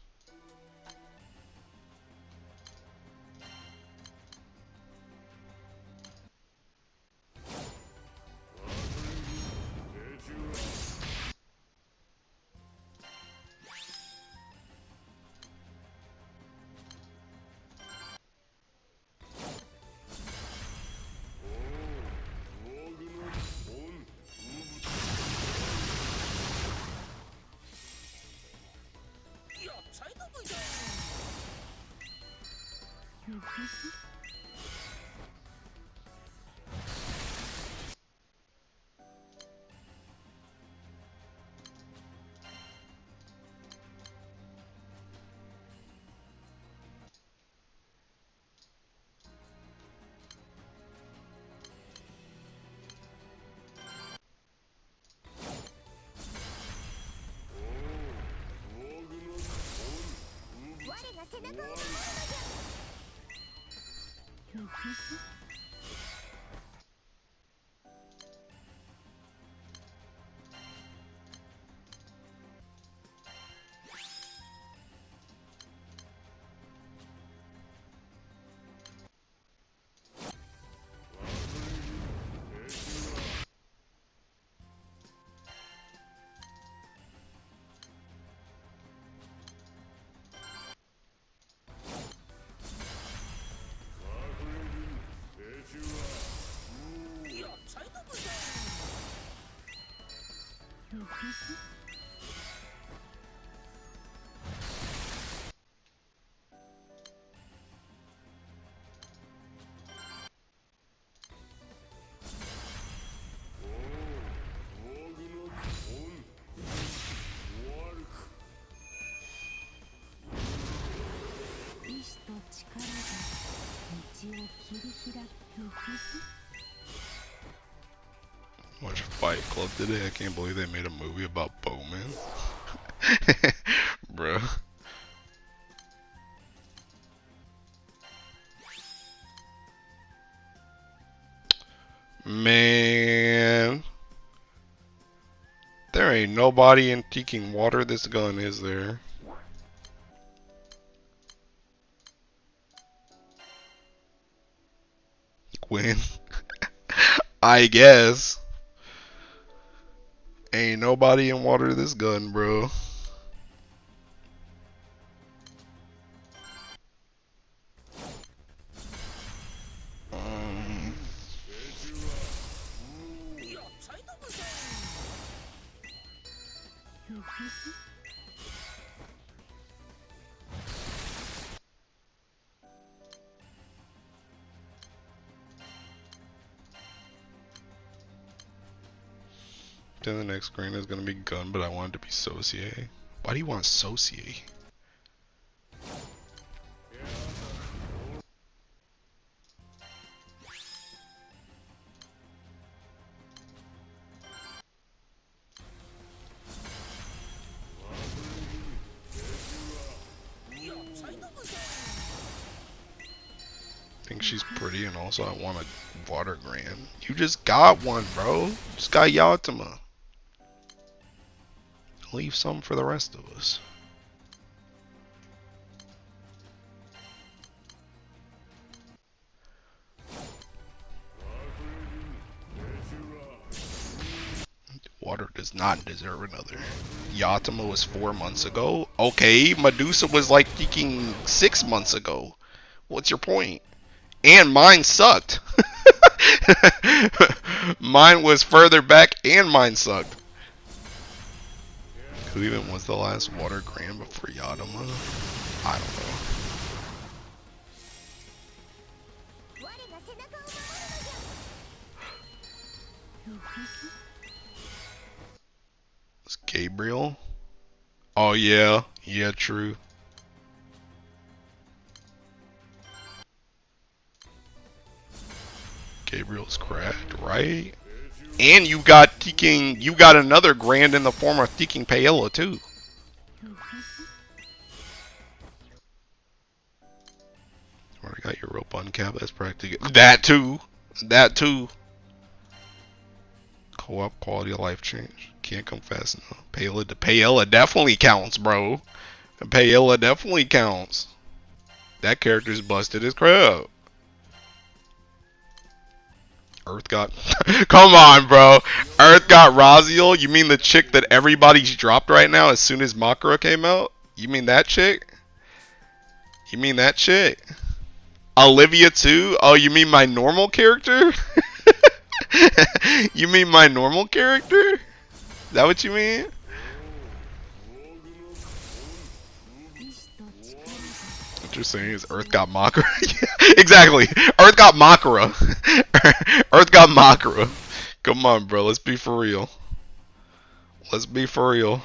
Watch Fight Club today. I can't believe they made a movie about Bowman. Bruh. Man. There ain't nobody in taking water this gun, is there? Win. I guess. Ain't nobody in water this gun, bro. Then the next screen is gonna be gun, but I want it to be Saucier. Why do you want Saucier? Think she's pretty, and also I want a water grand. You just got one, bro. You just got Yatima. Leave some for the rest of us. Water does not deserve another. Yatima was 4 months ago. Okay, Medusa was like freaking 6 months ago. What's your point? And mine sucked. Mine was further back and mine sucked. Who even was the last water grand before Yatima? I don't know. It's Gabriel. Oh yeah, yeah, true. Gabriel's cracked, right? And you got another grand in the form of Teking Paella too. Already got your rope uncap. That's practically that too. That too. Co-op quality of life change. Can't come fast enough. Paella definitely counts, bro. Paella definitely counts. That character's busted as crap. Earth got come on, bro. Earth got Raziel. You mean the chick that everybody's dropped right now as soon as Makara came out? You mean that chick? You mean that chick? Olivia too? Oh, you mean my normal character? You mean my normal character? Is that what you mean? What you're saying is Earth got Makara. Yeah, exactly. Earth got Makara. Earth got Makara. Come on, bro. Let's be for real. Let's be for real.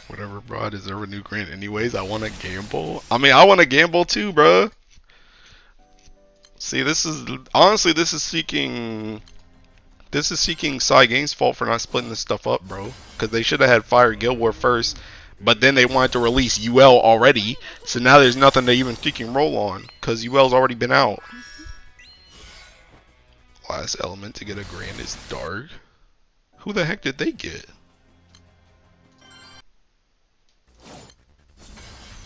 Whatever, bro. I deserve a new grant anyways. I want to gamble. I mean, I want to gamble too, bro. See, this is honestly, this is seeking Cygame's fault for not splitting this stuff up, bro. Because they should have had Fire Guild War first, but then they wanted to release UL already, so now there's nothing to even freaking roll on, because UL's already been out. Last element to get a grand is Dark. Who the heck did they get?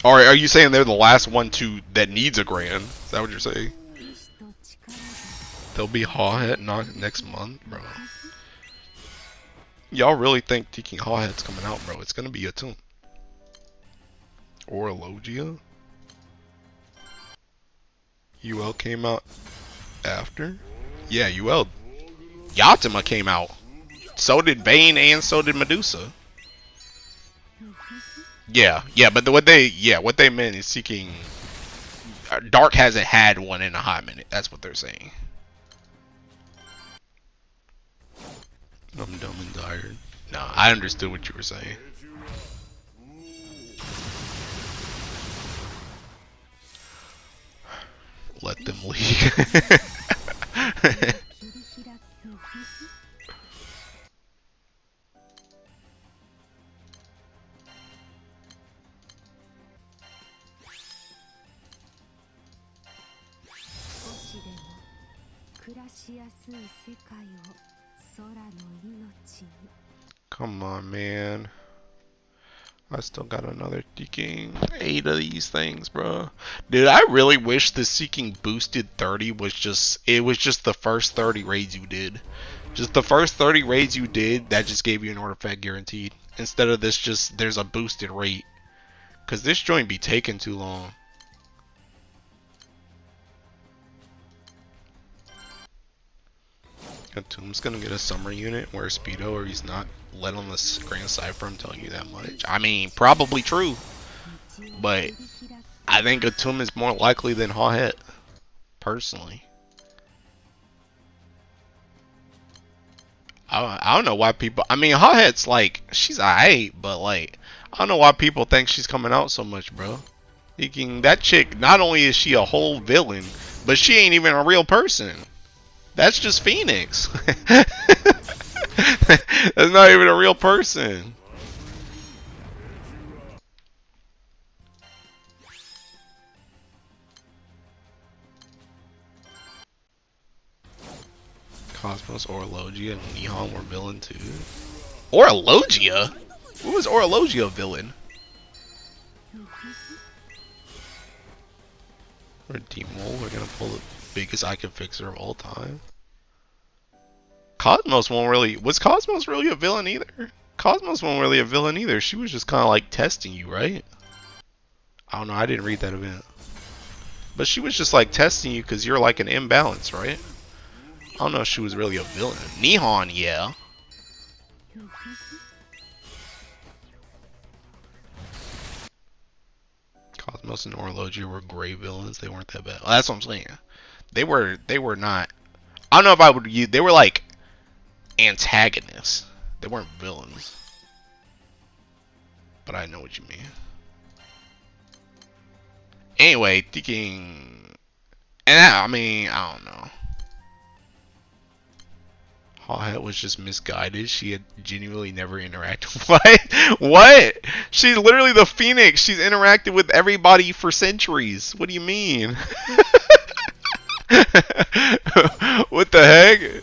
Alright, are you saying they're the last one that needs a grand? Is that what you're saying? They'll be Hawhead next month, bro. Y'all really think Teking Hawhead's coming out, bro? It's gonna be a tune. Or a Logia. UL came out after? Yeah, UL. Yatima came out. So did Vayne and so did Medusa. Yeah, but what they meant is seeking. Dark hasn't had one in a hot minute. That's what they're saying. I'm dumb and tired. Nah, I understood what you were saying. Let them leave. Come on, man. I still got another seeking 8 of these things, bro. Dude, I really wish the seeking boosted 30 was just the first 30 raids you did. Just the first 30 raids you did, that just gave you an artifact guaranteed. Instead of this just there's a boosted rate. Cause this joint be taking too long. Tomb's gonna get a summer unit where Speedo or he's not let on the Grand Cypher, I'm telling you that much. I mean, probably true. But I think Atum is more likely than Hawhet, personally. I don't know why people, I mean, Hawhet's like, she's alright, but like, I don't know why people think she's coming out so much, bro. Thinking that chick, not only is she a whole villain, but she ain't even a real person. That's just Phoenix. That's not even a real person. Cosmos, Orologia, and Nihon were villain too. Orologia? Who was Orologia villain? Redeemable, we're gonna pull the biggest icon fixer of all time. Cosmos won't really... Was Cosmos really a villain either? Cosmos wasn't really a villain either. She was just kind of like testing you, right? I don't know, I didn't read that event. But she was just like testing you because you're like an imbalance, right? I don't know if she was really a villain. Nihon, yeah. Cosmos and Orologia were great villains. They weren't that bad. Well, that's what I'm saying. They were not... I don't know if I would use... They were like antagonists. They weren't villains. But I know what you mean. Anyway, thinking... And I mean, I don't know. Hawhet was just misguided. She had genuinely never interacted. What? What? She's literally the Phoenix. She's interacted with everybody for centuries. What do you mean? What the heck?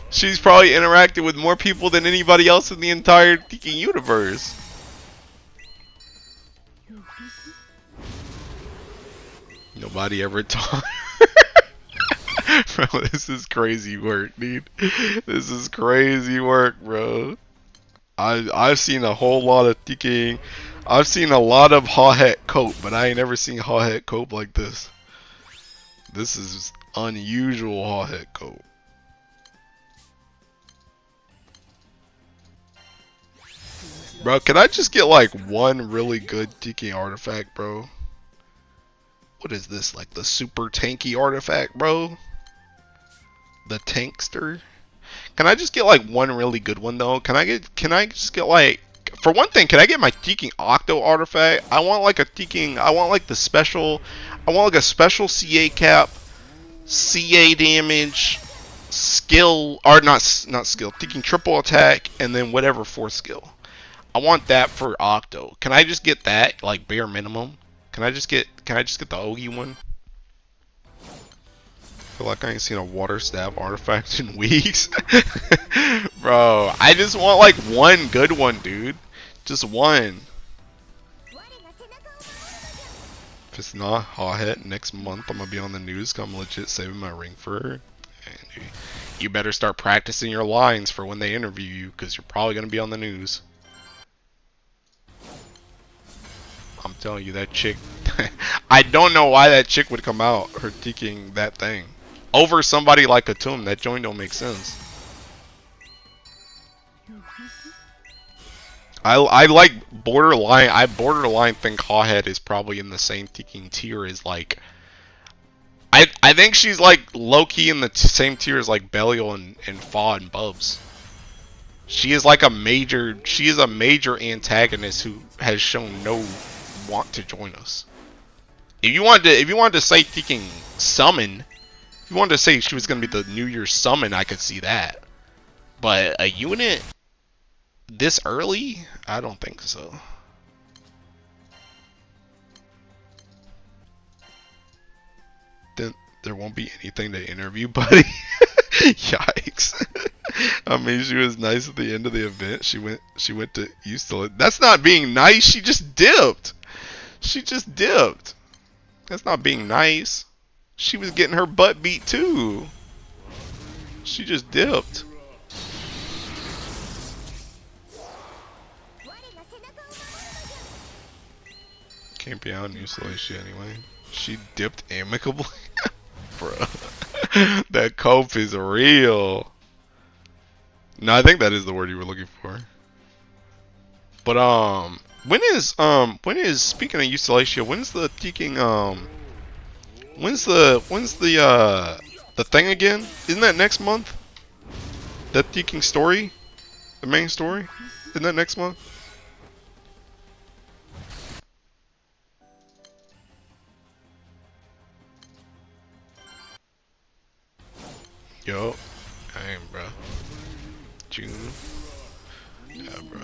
She's probably interacted with more people than anybody else in the entire Tiki universe. Nobody ever taught. Bro, this is crazy work, dude. This is crazy work, bro. I've seen a whole lot of Tiki. I've seen a lot of Hawhet cope, but I ain't never seen Hawhet cope like this. This is unusual Hawhet cope. Bro, can I just get like one really good Tiki artifact, bro? What is this, like the super tanky artifact, bro? The tankster? Can I just get like one really good one though? Can I just get like, for one thing, can I get my Teking Octo artifact? I want like a Teking, I want like the special, I want like a special CA cap, CA damage, skill, or not skill, Teking triple attack, and then whatever 4th skill. I want that for Octo. Can I just get that, like bare minimum? Can I just get the Ogi one? I feel like I ain't seen a water stab artifact in weeks. Bro, I just want like one good one, dude. Just one. If it's not Hawhet, next month I'm gonna be on the news because I'm legit saving my ring for her. And you better start practicing your lines for when they interview you because you're probably gonna be on the news. I'm telling you, that chick... I don't know why that chick would come out, her taking that thing. Over somebody like Atum, that joint don't make sense. I like borderline, I borderline think Hawhet is probably in the same taking tier as like... I think she's like low-key in the same tier as like Belial and Fa and Bubs. She is like a major. She is a major antagonist who has shown no want to join us. If you wanted to say thinking summon, if you wanted to say she was gonna be the New Year's summon, I could see that. But a unit this early, I don't think so. Then there won't be anything to interview, buddy. Yikes. I mean, she was nice at the end of the event. She went to Houston. That's not being nice. She just dipped. She just dipped. That's not being nice. She was getting her butt beat too. She just dipped. Can't be out in Eustacia anyway. She dipped amicably. Bruh. That cope is real. No, I think that is the word you were looking for. But when is speaking of Eustacia, when's the teaking when's the thing again? Isn't that next month? That teaking story? The main story? Isn't that next month? Yo, dang, bro. June. Yeah, bro.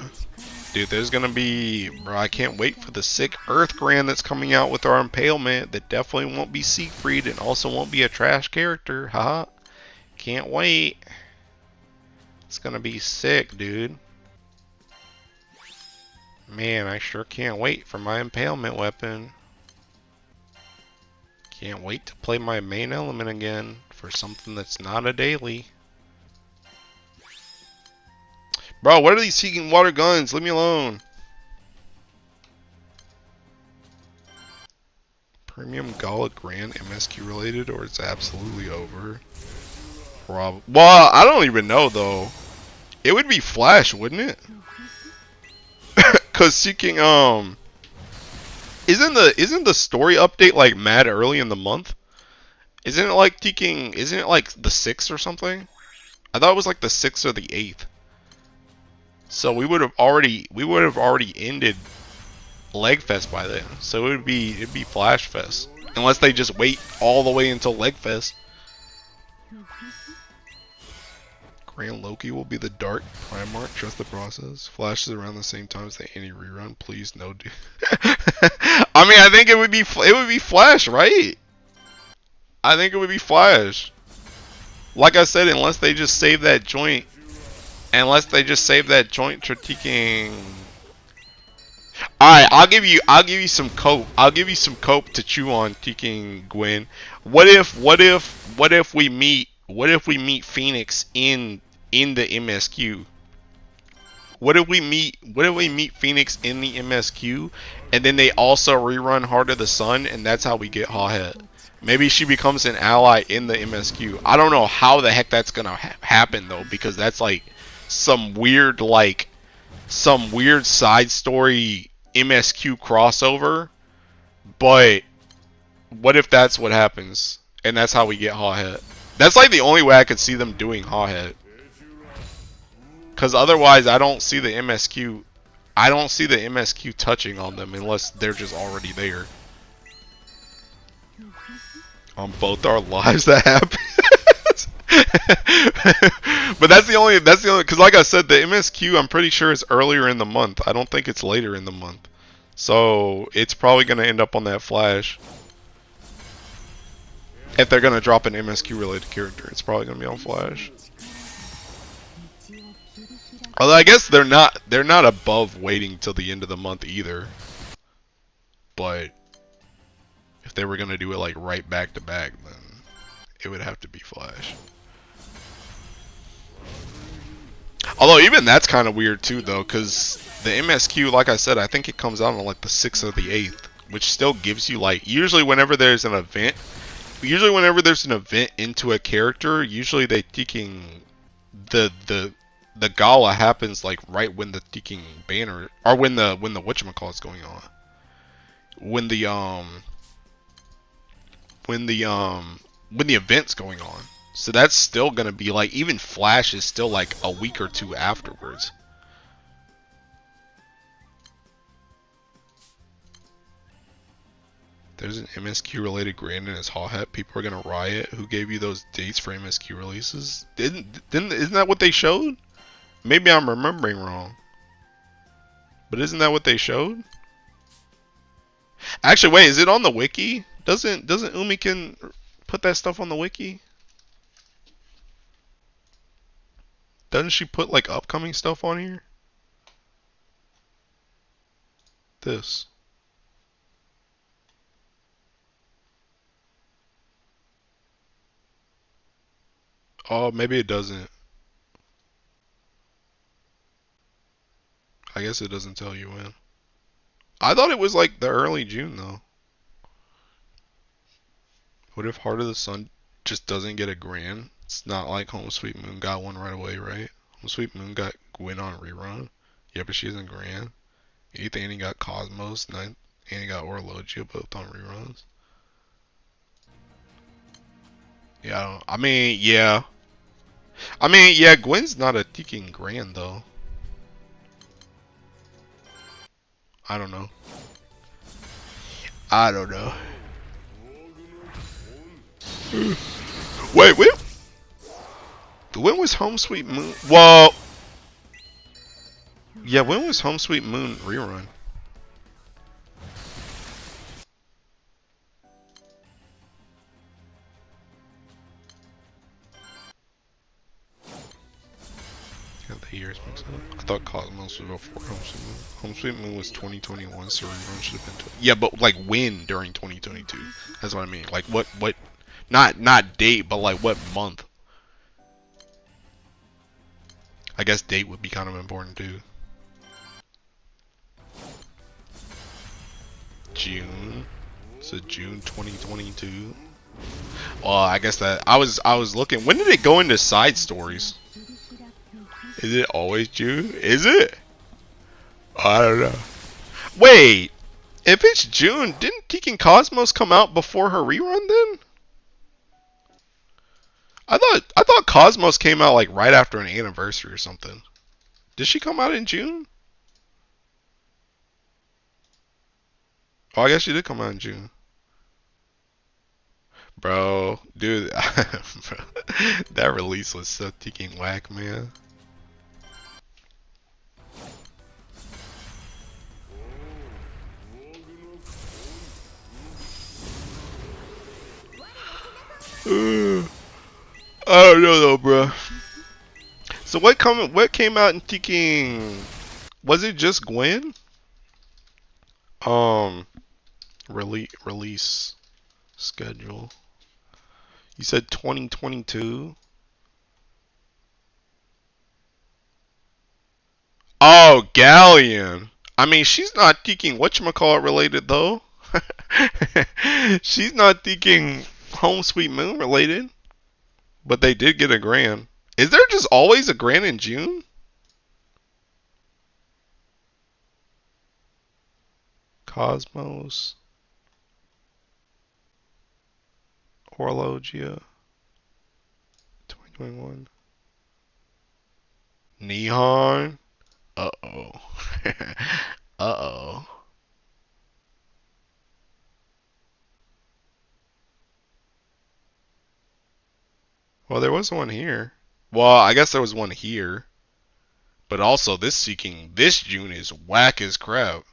Dude, there's gonna be, bro. I can't wait for the sick Earth Grand that's coming out with our impalement. That definitely won't be Siegfried and also won't be a trash character. Haha. Can't wait. It's gonna be sick, dude. Man, I sure can't wait for my impalement weapon. Can't wait to play my main element again for something that's not a daily. Bro, what are these seeking water guns? Leave me alone. Premium Gala Grand MSQ related, or it's absolutely over? Well, I don't even know though. It would be Flash, wouldn't it? Cause seeking isn't the story update like mad early in the month? Isn't it like seeking? Isn't it like the 6th or something? I thought it was like the 6th or the 8th. So we would have already ended Legfest by then. So it'd be Flash Fest. Unless they just wait all the way until Legfest. Grand Loki will be the Dark Primarch. Trust the process. Flash is around the same time as the Annie rerun. Please, no, dude. I mean, I think it would be Flash, right? I think it would be Flash. Like I said, unless they just save that joint. Unless they just save that joint critiquing. Alright, I'll give you some cope. I'll give you some cope to chew on, critiquing Gwen. What if we meet Phoenix in the MSQ? What if we meet Phoenix in the MSQ and then they also rerun Heart of the Sun and that's how we get Hawhead? Maybe she becomes an ally in the MSQ. I don't know how the heck that's gonna happen though, because that's like some weird side story MSQ crossover. But what if that's what happens and that's how we get Hawhead? That's like the only way I could see them doing Hawhead. Cause otherwise I don't see the MSQ touching on them unless they're just already there. On both our lives that happens. But that's the only cause like I said, the MSQ I'm pretty sure is earlier in the month. I don't think it's later in the month. So it's probably gonna end up on that Flash. If they're gonna drop an MSQ related character, it's probably gonna be on Flash. Although I guess they're not above waiting till the end of the month either. But if they were gonna do it like right back to back, then it would have to be Flash. Although even that's kind of weird too though, cause the MSQ, like I said, I think it comes out on like the 6th or the 8th, which still gives you like, usually whenever there's an event into a character, usually they taking the gala happens like right when the taking banner, or when the whatchamacallit's going on. When the event's going on. So that's still gonna be like, even Flash is still like a week or two afterwards. There's an MSQ related grand in his Hall hat. People are gonna riot. Who gave you those dates for MSQ releases? Isn't that what they showed? Maybe I'm remembering wrong. But isn't that what they showed? Actually, wait, is it on the wiki? Doesn't Umikin put that stuff on the wiki? Doesn't she put like upcoming stuff on here? This. Oh, maybe it doesn't. I guess it doesn't tell you when. I thought it was like the early June though. What if Heart of the Sun just doesn't get a grand? It's not like Home Sweet Moon got one right away, right? Home Sweet Moon got Gwen on rerun. Yeah, but she isn't grand. 8th Annie got Cosmos. 9th Annie got Orlogia, both on reruns. Yeah, I don't. I mean, yeah. Gwen's not a ticking grand though. I don't know. I don't know. Wait. When was Home Sweet Moon? Well, yeah. When was Home Sweet Moon rerun? Got the years mixed up. I thought Cosmos was before Home Sweet Moon. Home Sweet Moon was 2021, so rerun should have been. Yeah, but like when during 2022? That's what I mean. Like what? Not date, but like what month? I guess date would be kind of important too. June. So June 2022. Well, I guess that I was looking. When did it go into side stories? Is it always June? Is it? I don't know. Wait, if it's June, didn't Tekken Cosmos come out before her rerun then? I thought Cosmos came out like right after an anniversary or something. Did she come out in June? Oh, I guess she did come out in June. Bro, dude, bro, that release was so ticking whack, man. I don't know though, bro. So what came out in ticking? Was it just Gwen? Release schedule. You said 2022. Oh, Galleon. I mean, she's not thinking whatchamacallit related though. She's not thinking Home Sweet Moon related. But they did get a grand. Is there just always a grand in June? Cosmos. Orlogia. 2021. Neon. Uh-oh. Uh-oh. Well, there was one here. Well, I guess there was one here. But also, this June is whack as crap.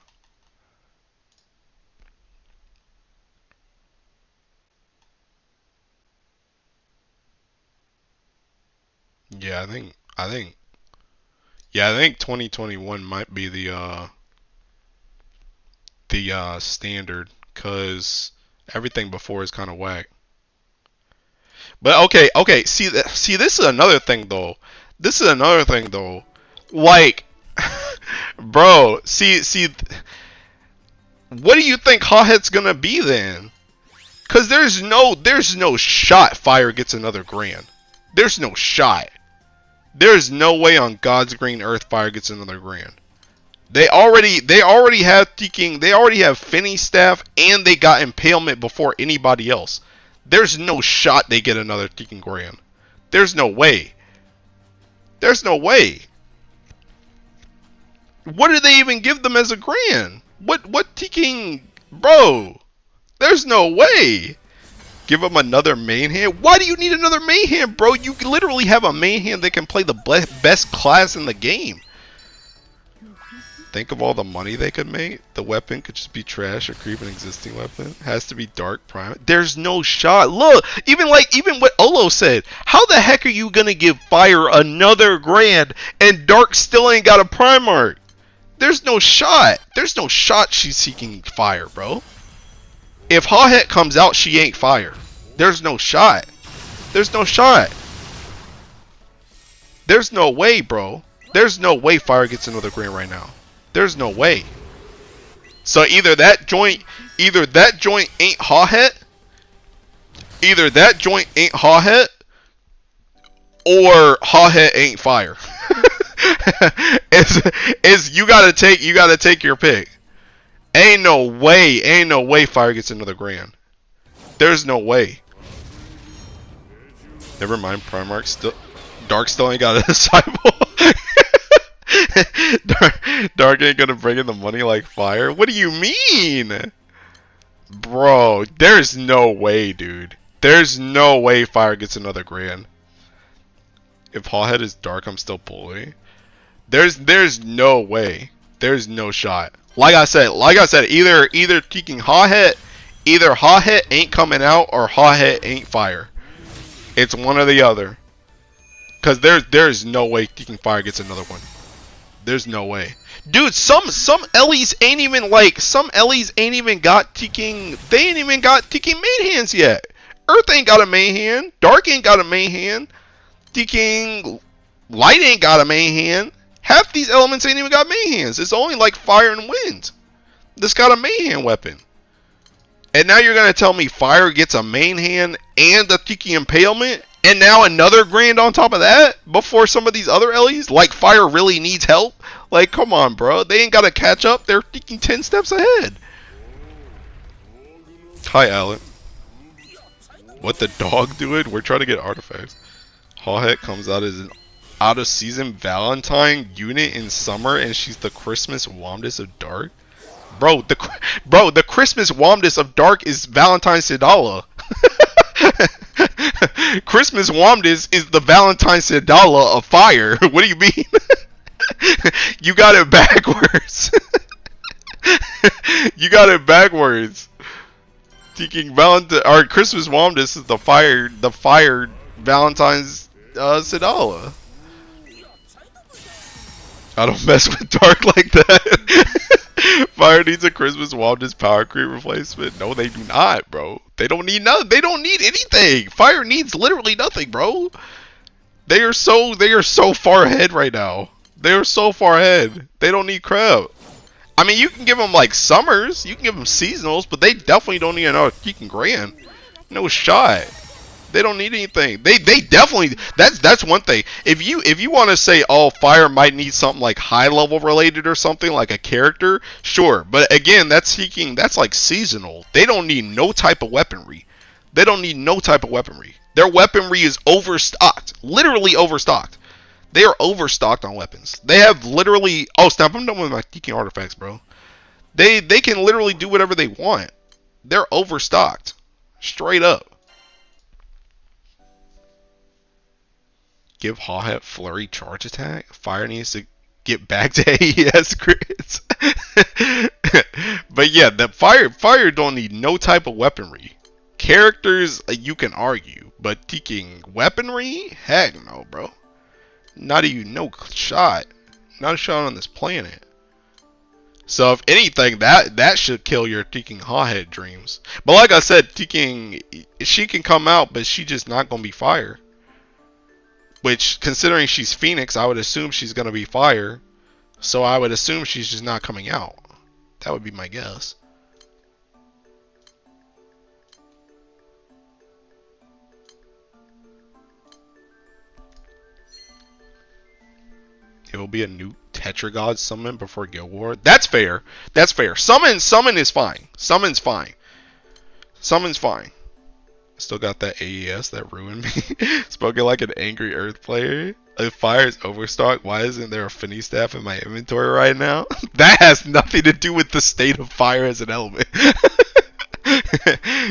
Yeah, I think 2021 might be the standard, cause everything before is kind of whack. But okay, see, this is another thing though. Like, bro, see, what do you think Hothead's gonna be then? Cause there's no shot Fire gets another grand. There's no shot. There's no way on God's green earth Fire gets another grand. They already have Teking, they already have Finny staff, and they got Impalement before anybody else. There's no shot they get another Tekken grand. There's no way. There's no way. What did they even give them as a grand? What taking, bro? There's no way. Give them another main hand? Why do you need another main hand, bro? You literally have a main hand that can play the best class in the game. Think of all the money they could make. The weapon could just be trash or creep an existing weapon. Has to be dark prime. There's no shot. Look, even what Olo said. How the heck are you gonna give Fire another grand and Dark still ain't got a Primarch? There's no shot. There's no shot she's seeking Fire, bro. If Hawhet comes out, she ain't Fire. There's no shot. There's no shot. There's no way, bro. There's no way Fire gets another grand right now. There's no way. So either that joint ain't Hawhet, or Hawhet ain't Fire. it's you gotta take your pick. Ain't no way Fire gets another grand. There's no way. Never mind, Primarch Dark still ain't got a disciple. Dark ain't gonna bring in the money like Fire. What do you mean? Bro, there's no way, dude. There's no way Fire gets another grand. If Hawhead is Dark, I'm still pulling. There's no way. There's no shot. Like I said, either taking Hawhead, either Hawhead ain't coming out or Hawhead ain't Fire. It's one or the other. Cause there's no way taking Fire gets another one. There's no way. Dude, some Ellies ain't even got taking, they ain't even got taking main hands yet. Earth ain't got a main hand. Dark ain't got a main hand. Taking Light ain't got a main hand. Half these elements ain't even got main hands. It's only like Fire and Wind that's got a main hand weapon. And now you're gonna tell me Fire gets a main hand and a Tiki Impalement? And now another grand on top of that before some of these other Ellies? Like Fire really needs help? Like, come on, bro. They ain't got to catch up. They're thinking 10 steps ahead. Hi, Alan. What the dog doing? We're trying to get artifacts. Hawhead comes out as an out-of-season Valentine unit in summer, and she's the Christmas Womdus of Dark. Bro, the Christmas Womdus of Dark is Valentine Sidala. Christmas Womdus is the Valentine Sidala of Fire. What do you mean? You got it backwards. You got it backwards. Thinking Valentine or Christmas Womdus is the fire Valentine's Sidala. I don't mess with Dark like that. Fire needs a Christmas Womdus power creep replacement. No, they do not, bro. They don't need nothing. They don't need anything. Fire needs literally nothing, bro. They are so far ahead right now. They are so far ahead. They don't need crap. I mean, you can give them like summers, you can give them seasonals, but they definitely don't need another freaking grand. No shot. They don't need anything. They definitely, that's one thing. If you want to say, oh, Fire might need something like high level related or something like a character, sure. But again, that's like seasonal. They don't need no type of weaponry. They don't need no type of weaponry. Their weaponry is overstocked, literally overstocked. They are overstocked on weapons. They have literally, oh snap! I'm done with my geeking artifacts, bro. They can literally do whatever they want. They're overstocked, straight up. Give Hawhead Flurry charge attack. Fire needs to get back to AES crits. But yeah, the fire don't need no type of weaponry. Characters you can argue, but taking weaponry, heck no, bro. Not even no shot. Not a shot on this planet. So if anything, that should kill your taking Hawhead dreams. But like I said, taking she can come out, but she just not gonna be Fire. Which, considering she's Phoenix, I would assume she's gonna be Fire. So I would assume she's just not coming out. That would be my guess. It will be a new Tetragod summon before Guild War. That's fair. That's fair. Summon is fine. Summon's fine. Summon's fine. Still got that AES that ruined me. Spoken like an angry Earth player. If fire is overstocked, why isn't there a Finny staff in my inventory right now? That has nothing to do with the state of fire as an element.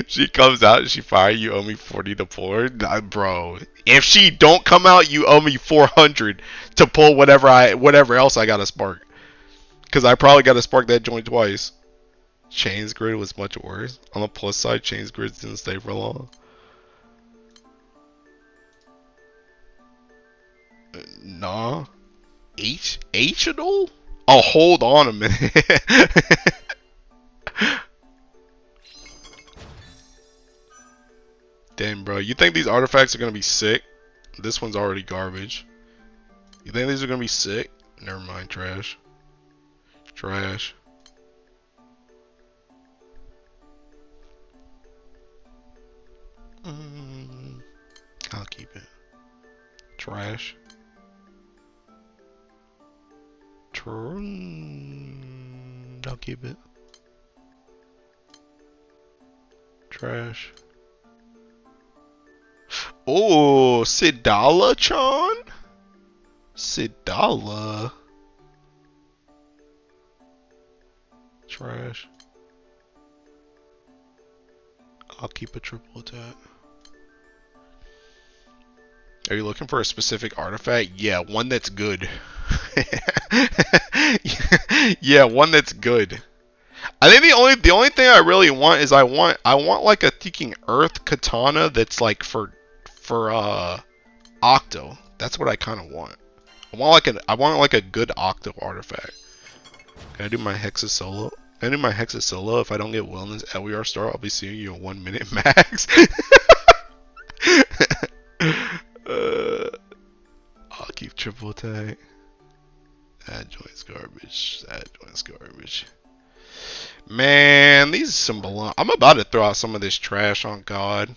She comes out and she fire you owe me 40 to pull her. Nah, bro. If she don't come out, you owe me 400 to pull whatever else I got to spark. Cause I probably got to spark that joint twice. Chains grid was much worse. On the plus side, chains grids didn't stay for long. Nah. H-H-A-D-O? Oh, hold on a minute. Damn, bro. You think these artifacts are gonna be sick? This one's already garbage. You think these are gonna be sick? Never mind, trash. Trash. I'll keep it. Trash. I'll keep it. Trash. Oh, Sidala-chan? Sidala. Trash. I'll keep a triple attack. Are you looking for a specific artifact? Yeah, one that's good. Yeah, one that's good. I think the only thing I really want is I want like a Teaking Earth katana that's like for Octo. That's what I kind of want. I want like a good Octo artifact. Can I do my Hexa solo? Can I do my Hexa solo? If I don't get wellness LWR star, I'll be seeing you in 1 minute max. I'll keep triple attack. That joint's garbage. That joint's garbage. Man, these are some balloon. I'm about to throw out some of this trash on God.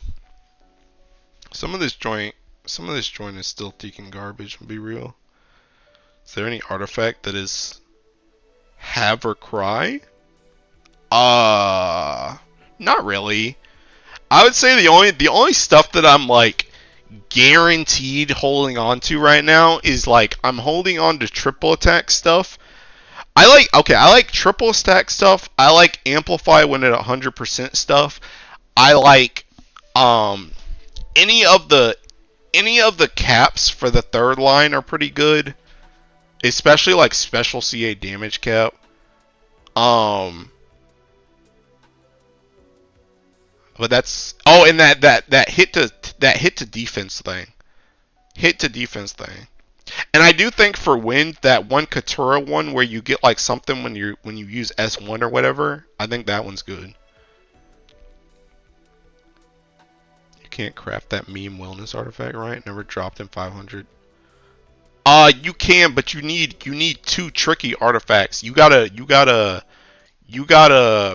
Some of this joint is still taking garbage. I'll be real. Is there any artifact that is have or cry? Not really. I would say the only stuff that I'm like guaranteed holding on to right now is like I'm holding on to triple attack stuff. I like triple stack stuff. I like amplify when at 100% stuff. I like any of the caps for the third line are pretty good, especially like special CA damage cap. But that's and that hit to defense thing. Hit to defense thing. And I do think for wind, that one Katura one where you get like something when you use S1 or whatever, I think that one's good. You can't craft that meme wellness artifact, right? Never dropped in 500. You can, but you need 2 tricky artifacts. You gotta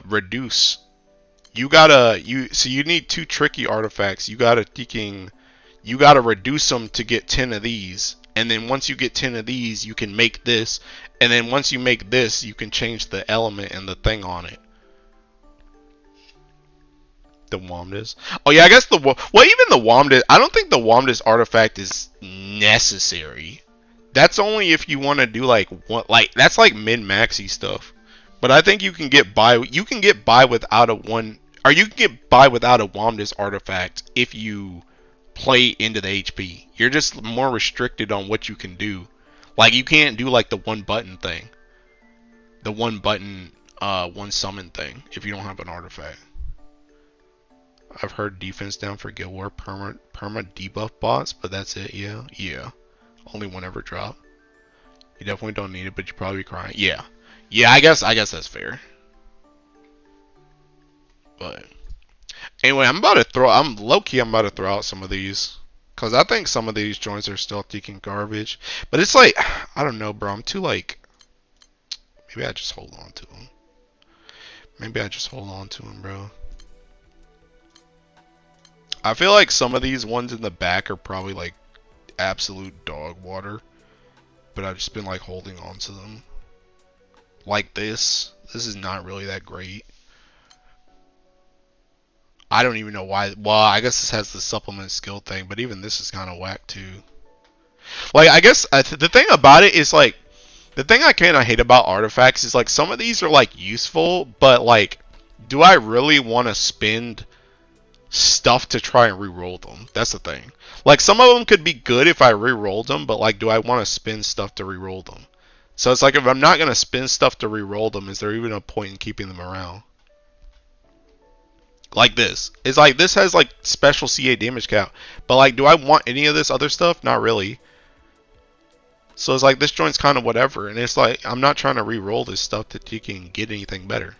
reduce. So you need 2 tricky artifacts. You gotta reduce them to get 10 of these. And then once you get 10 of these, you can make this. And then once you make this, you can change the element and the thing on it. The Womdis. Oh yeah, I guess even the Womdis. I don't think the Womdis artifact is necessary. That's only if you want to do like that's like min-maxy stuff. But I think you can get by. You can get by without a Womdis artifact if you play into the HP. You're just more restricted on what you can do. Like you can't do like the one button thing. The one button one summon thing if you don't have an artifact. I've heard defense down for Guild War perma debuff bots, but that's it, yeah. Only one ever drop. You definitely don't need it, but you probably be crying. Yeah. I guess that's fair. But anyway, I'm about to throw out some of these. Cause I think some of these joints are still taking garbage. But it's like, I don't know, bro. I'm too like, maybe I just hold on to them. Bro. I feel like some of these ones in the back are probably like absolute dog water. But I've just been like holding on to them. Like this. This is not really that great. I don't even know why. Well, I guess this has the supplement skill thing, but even this is kind of whack too. Like, I guess the thing about it is like the thing I kind of hate about artifacts is like some of these are like useful, but like, do I really want to spend stuff to try and re-roll them? That's the thing. Like some of them could be good if I re-rolled them, but like, do I want to spend stuff to re-roll them? So it's like if I'm not gonna spend stuff to re-roll them, is there even a point in keeping them around? Like this. It's like this has like special CA damage cap, but like, do I want any of this other stuff? Not really. So it's like this joint's kind of whatever, and it's like I'm not trying to re-roll this stuff that you can get anything better.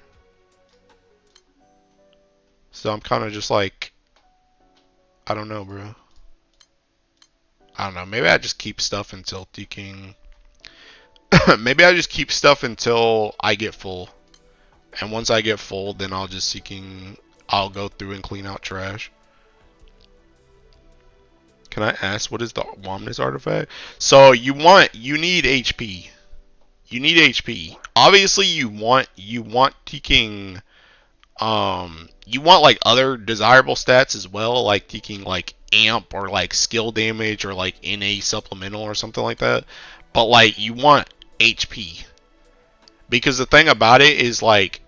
So I'm kind of just like, I don't know, bro. I don't know. Maybe I just keep stuff until thinking. Maybe I just keep stuff until I get full, and once I get full, then I'll just seeking. I'll go through and clean out trash. Can I ask what is the Womness artifact? So you need HP. You need HP. Obviously you want taking you want like other desirable stats as well, like taking like amp or like skill damage or like NA supplemental or something like that. But like you want HP. Because the thing about it is like,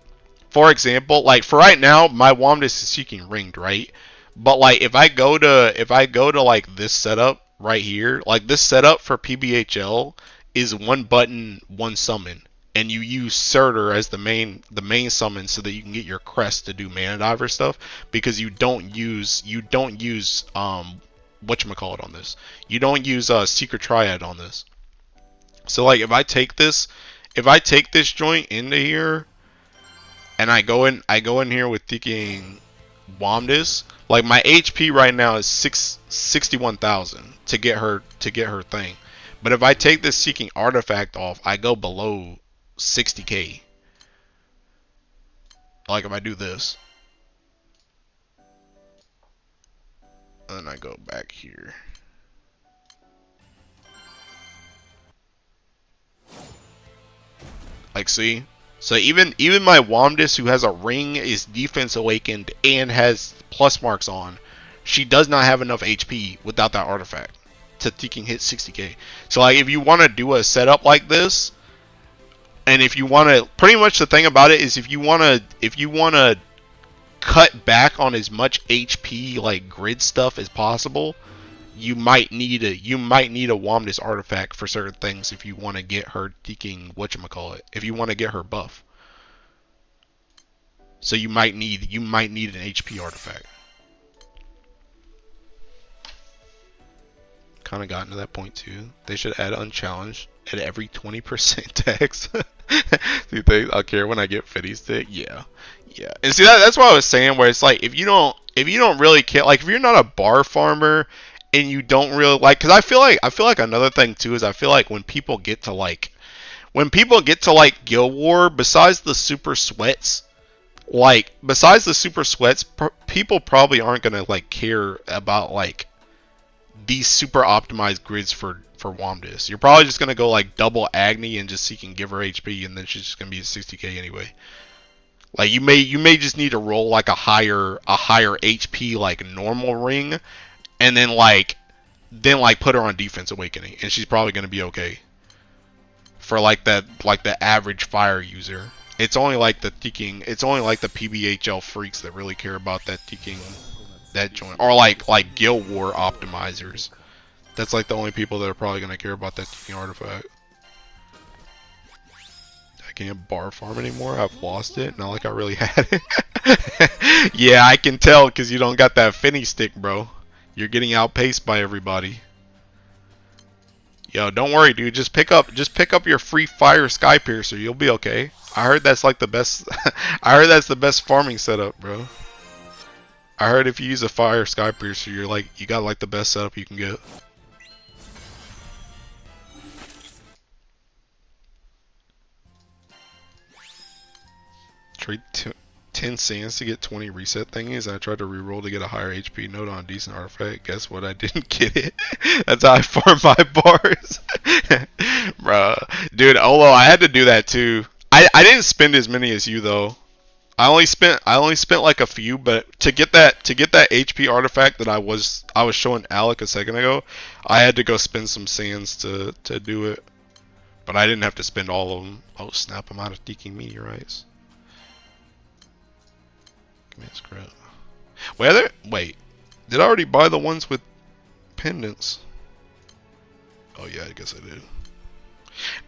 for example, like for right now, my Womness is seeking ringed, right? But like if I go to like this setup right here, like this setup for PBHL is one button, one summon, and you use Surtur as the main summon so that you can get your crest to do mana diver stuff, because you don't use whatchamacallit on this. You don't use Secret Triad on this. So like if I take this joint into here and I go in here with thinking Womness, like my HP right now is 61,000 to get her thing. But if I take this Seeking Artifact off, I go below 60k. Like if I do this, and then I go back here. Like see? So even my Womness, who has a ring, is defense awakened and has plus marks on, she does not have enough HP without that artifact to thinking hit 60k. So like if you want to do a setup like this, and if you want to, pretty much the thing about it is if you want to cut back on as much HP like grid stuff as possible, you might need a Womness artifact for certain things if you want to get her thinking whatchamacallit, if you want to get her buff. So you might need an HP artifact. Kind of gotten to that point too. They should add unchallenged at every 20% tax. Do you think I'll care when I get Fitty Stick? Yeah. And see that's what I was saying, where it's like if you don't really care, like if you're not a bar farmer and you don't really like, because I feel like another thing too is I feel like when people get to like Guild War, besides the super sweats, people probably aren't gonna like care about like these super optimized grids for Womness. You're probably just gonna go like double Agni and just seek and give her HP, and then she's just gonna be at 60k anyway. Like you may just need to roll like a higher HP like normal ring, and then put her on defense awakening, and she's probably gonna be okay. For like the average fire user, it's only like the PBHL freaks that really care about that that joint, or like Guild War optimizers. That's like the only people that are probably gonna care about that artifact. I can't bar farm anymore. I've lost it. Not like I really had it. Yeah, I can tell because you don't got that Finny Stick, bro. You're getting outpaced by everybody. Yo, don't worry, dude. Just pick up your free fire Sky Piercer. You'll be okay. I heard that's like the best. I heard that's the best farming setup, bro. I heard if you use a fire Sky Piercer, you got like the best setup you can get. Trade 10 sands to get 20 reset thingies. I tried to reroll to get a higher HP node on a decent artifact. Guess what? I didn't get it. That's how I farm my bars. Bruh. Dude, Olo, I had to do that too. I didn't spend as many as you though. I only spent like a few, but to get that HP artifact that I was showing Alec a second ago, I had to go spend some sands to do it. But I didn't have to spend all of them. Oh snap! I'm out of deking meteorites. Give me this crap. Wait, did I already buy the ones with pendants? Oh yeah, I guess I did.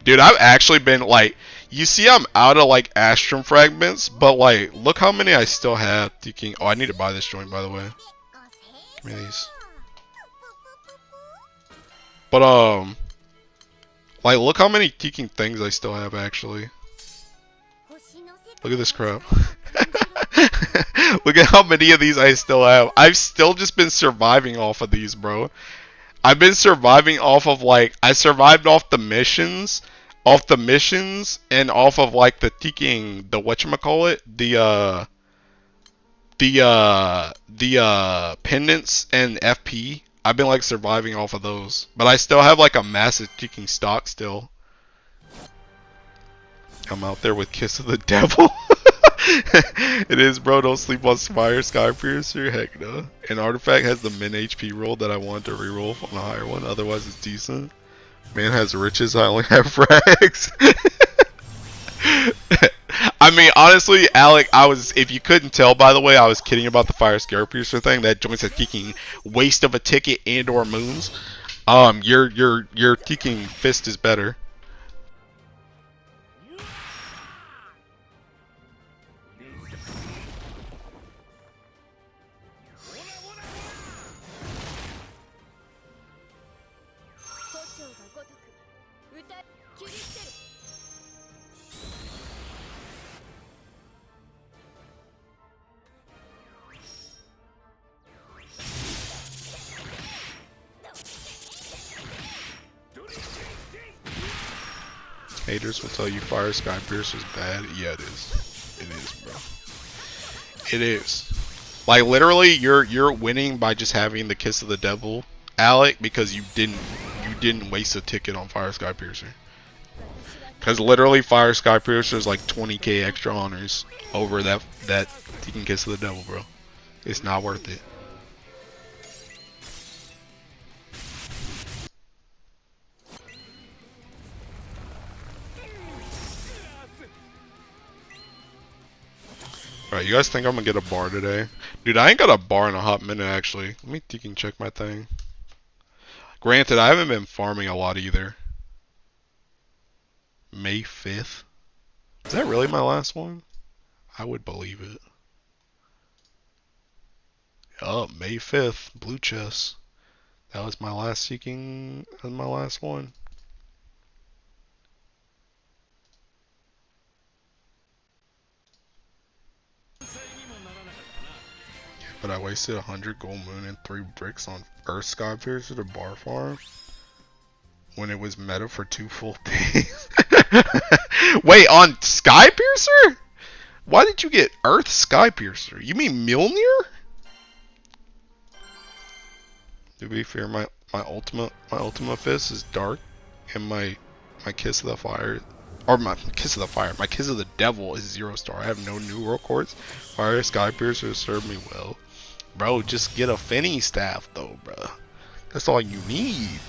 Dude, I've actually been like, you see, I'm out of like Astrum fragments, but like, look how many I still have. Deking. Oh, I need to buy this joint, by the way. Give me these. But like, look how many teaking things I still have, actually. Look at this crap. Look at how many of these I still have. I've still just been surviving off of these, bro. I've been surviving off of, like, I survived off the missions, and off of, like, the teaking, the whatchamacallit, the pendants and FP. I've been like surviving off of those, but I still have like a massive ticking stock still. I'm out there with Kiss of the Devil. It is, bro. Don't sleep on Spire Skypiercer. Heck no. An artifact has the min HP roll that I wanted to reroll on a higher one. Otherwise, it's decent. Man has riches. I only have frags. I mean, honestly, Alec, if you couldn't tell, by the way, I was kidding about the Fire Scarepiercer thing. That joins a kicking waste of a ticket and or moons. Your kicking fist is better. Haters will tell you Fire Skypiercer is bad. Yeah, it is. It is, bro. It is. Like, literally, you're winning by just having the Kiss of the Devil, Alec, because you didn't waste a ticket on Fire Skypiercer. Because literally, Fire Skypiercer is like 20k extra honors over that you can Kiss of the Devil, bro. It's not worth it. Alright, you guys think I'm gonna get a bar today? Dude, I ain't got a bar in a hot minute, actually. Let me think and check my thing. Granted, I haven't been farming a lot either. May 5th? Is that really my last one? I would believe it. Oh, May 5th. Blue chest. That was my last seeking. That was my last one. But I wasted 100 gold moon and 3 bricks on Earth Skypiercer to bar farm when it was meta for 2 full days. Wait, on Skypiercer? Why did you get Earth Skypiercer? You mean Mjolnir? To be fair, my ultimate fist is dark, and my Kiss of the Fire, or my Kiss of the Devil is 0 star. I have no new world quartz. Fire Skypiercer served me well. Bro, just get a Finny staff though, bro. That's all you need.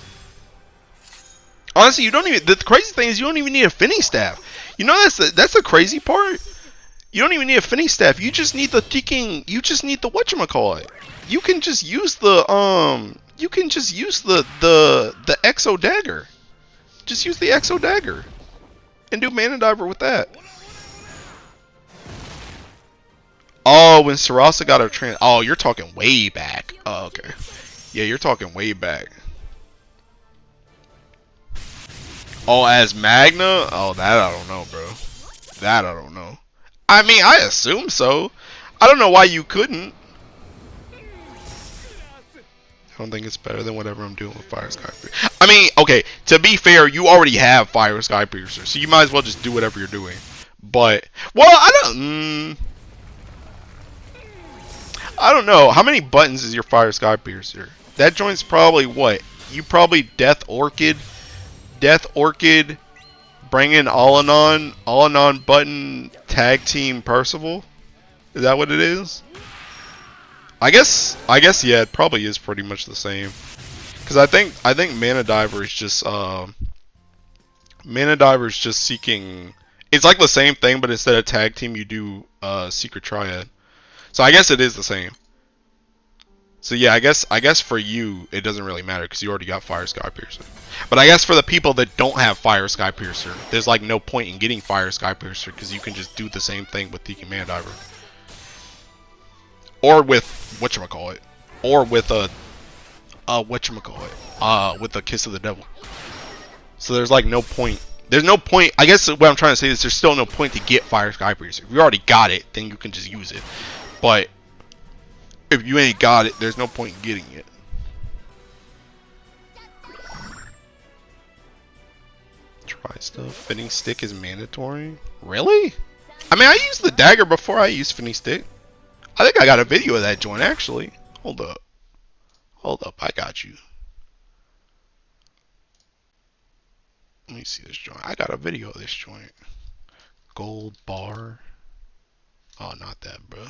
Honestly, you don't even. The crazy thing is, you don't even need a Finny staff. You know, that's the crazy part. You don't even need a Finny staff. You just need the ticking. You just need the whatchamacallit. You can just use the You can just use the Exo Dagger. Just use the Exo Dagger, and do Mana Diver with that. Oh, when Sarasa got her trans. Oh, you're talking way back. Oh, okay. Yeah, you're talking way back. Oh, as Magna? Oh, that I don't know, bro. That I don't know. I mean, I assume so. I don't know why you couldn't. I don't think it's better than whatever I'm doing with Fire Skypiercer. I mean, okay, to be fair, you already have Fire Skypiercer, so you might as well just do whatever you're doing. But, well, I don't know. How many buttons is your Fire Skypiercer? That joint's probably what? You probably Death Orchid, bring in All-Anon button, tag team Percival. Is that what it is? I guess yeah, it probably is pretty much the same. Cause I think Mana Diver is just seeking. It's like the same thing, but instead of tag team, you do Secret Triad. So I guess it is the same. So yeah, I guess for you it doesn't really matter because you already got Fire Sky Piercer. But I guess for the people that don't have Fire Sky Piercer, there's like no point in getting Fire Sky Piercer because you can just do the same thing with Tiki Mana Diver. Or with whatchamacallit. Or with a with a Kiss of the Devil. So there's like no point. There's no point. I guess what I'm trying to say is there's still no point to get Fire Sky Piercer. If you already got it, then you can just use it. But if you ain't got it, there's no point in getting it. Try stuff. Finning Stick is mandatory? Really? I mean, I used the dagger before I used Finning Stick. I think I got a video of that joint, actually. Hold up. Hold up, I got you. Let me see this joint. I got a video of this joint. Gold bar. Oh, not that, bro.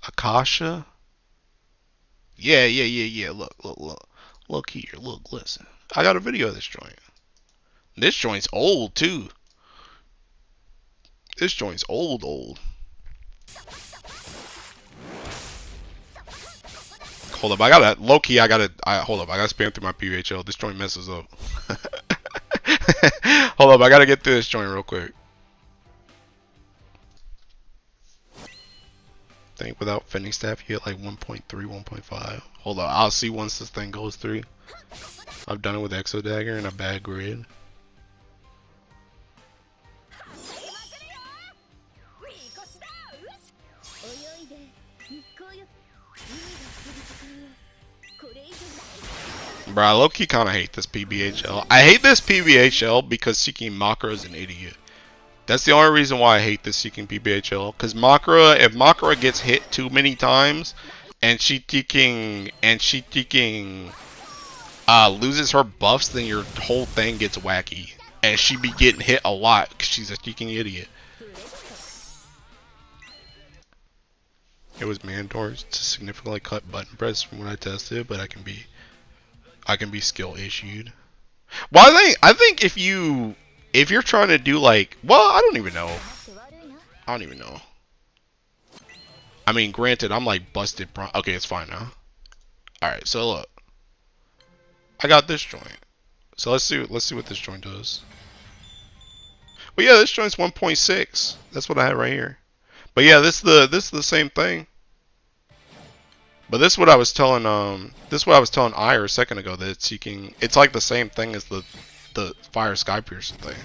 Akasha. Yeah. Look here. Look, listen. I got a video of this joint. This joint's old too. This joint's old. Hold up, I gotta low key. Hold up. I gotta spam through my PVHL. This joint messes up. Hold up, I gotta get through this joint real quick. I think without Fending Staff you get like 1.3, 1.5. Hold on, I'll see once this thing goes through. I've done it with Exo Dagger and a bad grid. Bro, I low-key kinda hate this PBHL. I hate this PBHL because Seeking Makra is an idiot. That's the only reason why I hate this Seeking PBHL. Because Makra, if Makra gets hit too many times and she loses her buffs, then your whole thing gets wacky. And she be getting hit a lot because she's a Seeking idiot. It was mandatory to significantly cut button press from what I tested, but I can be skill issued. Well, I think if you're trying to do like, well, I don't even know. I mean, granted, I'm like busted. Okay, it's fine now. All right, so look, I got this joint. So let's see what this joint does. Well, yeah, this joint's 1.6. That's what I have right here. But yeah, this is the same thing. But this is what I was telling Ire a second ago, that it's like the same thing as the Fire Sky Piercer thing.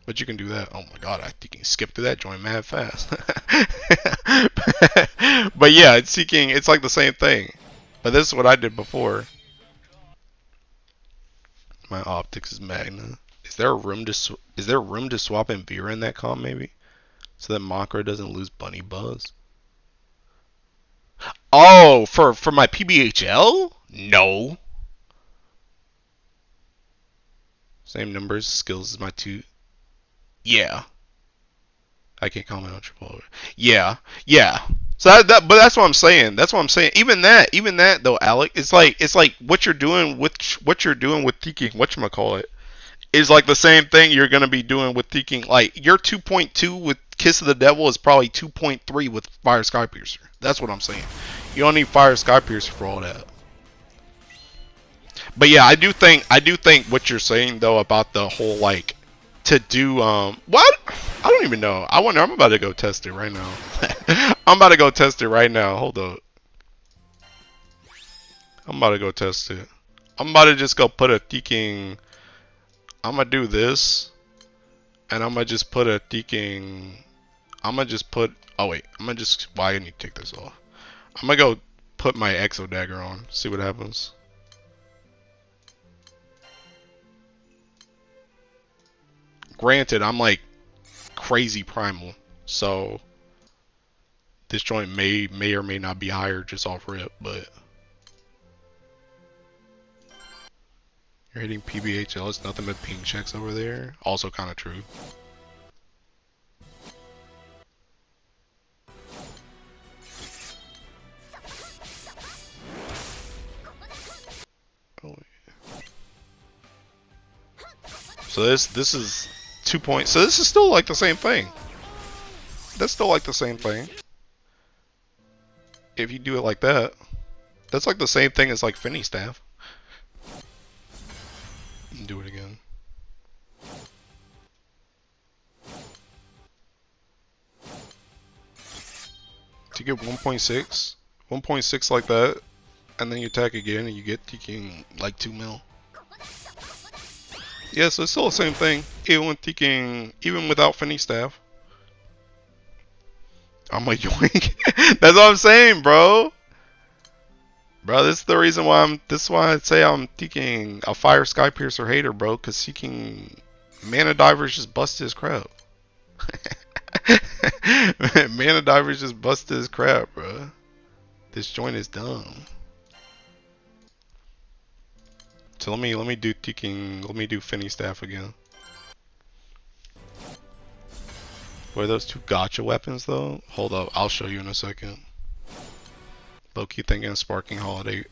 But you can do that. Oh my god, I think you can skip through that joint mad fast. But yeah, it's like the same thing. But this is what I did before. My optics is Magna. Is there room to swap in Vera in that comp maybe? So that Makra doesn't lose Bunny Buzz? Oh, for my PBHL? No. Same numbers, skills as my two. Yeah. I can't comment on triple. Yeah. So but that's what I'm saying. Even that though, Alec, it's like what you're doing with Tiki, whatchamacallit, is like the same thing you're gonna be doing with Tiki. Like your 2.2 with Kiss of the Devil is probably 2.3 with Fire Sky Piercer. That's what I'm saying. You don't need Fire Sky Piercer for all that. But yeah, I do think what you're saying though about the whole like to do what? I don't even know. I wonder. I'm about to go test it right now. I'm about to go test it right now. Hold up. I'm about to go test it. I'm about to just go put a Tiki. I'm gonna do this, and I'm gonna just put a Tiki. I'm gonna just put. Oh wait. Why I need to take this off. I'm gonna go put my Exo Dagger on. See what happens. Granted, I'm like crazy primal, so this joint may or may not be higher just off rip, but you're hitting PBHL, it's nothing but ping checks over there. Also kind of true. So this is 2 points. So this is still like the same thing. That's still like the same thing. If you do it like that, that's like the same thing as like Finny Staff. Do it again. To get 1.6, 1.6 like that, and then you attack again and you get taking like 2 mil. Yeah, so it's still the same thing. Even with taking, even without Finny Staff. I'm like, yoink. That's what I'm saying, bro. Bro, this is the reason why this is why I say I'm taking a Fire Sky Piercer hater, bro, because seeking Mana Divers just busted his crap. Mana Divers just busted his crap, bro. This joint is dumb. So let me do taking, let me do Finny Staff again. Were those two gotcha weapons though? Hold up, I'll show you in a second. Low-key thinking of Sparking Holiday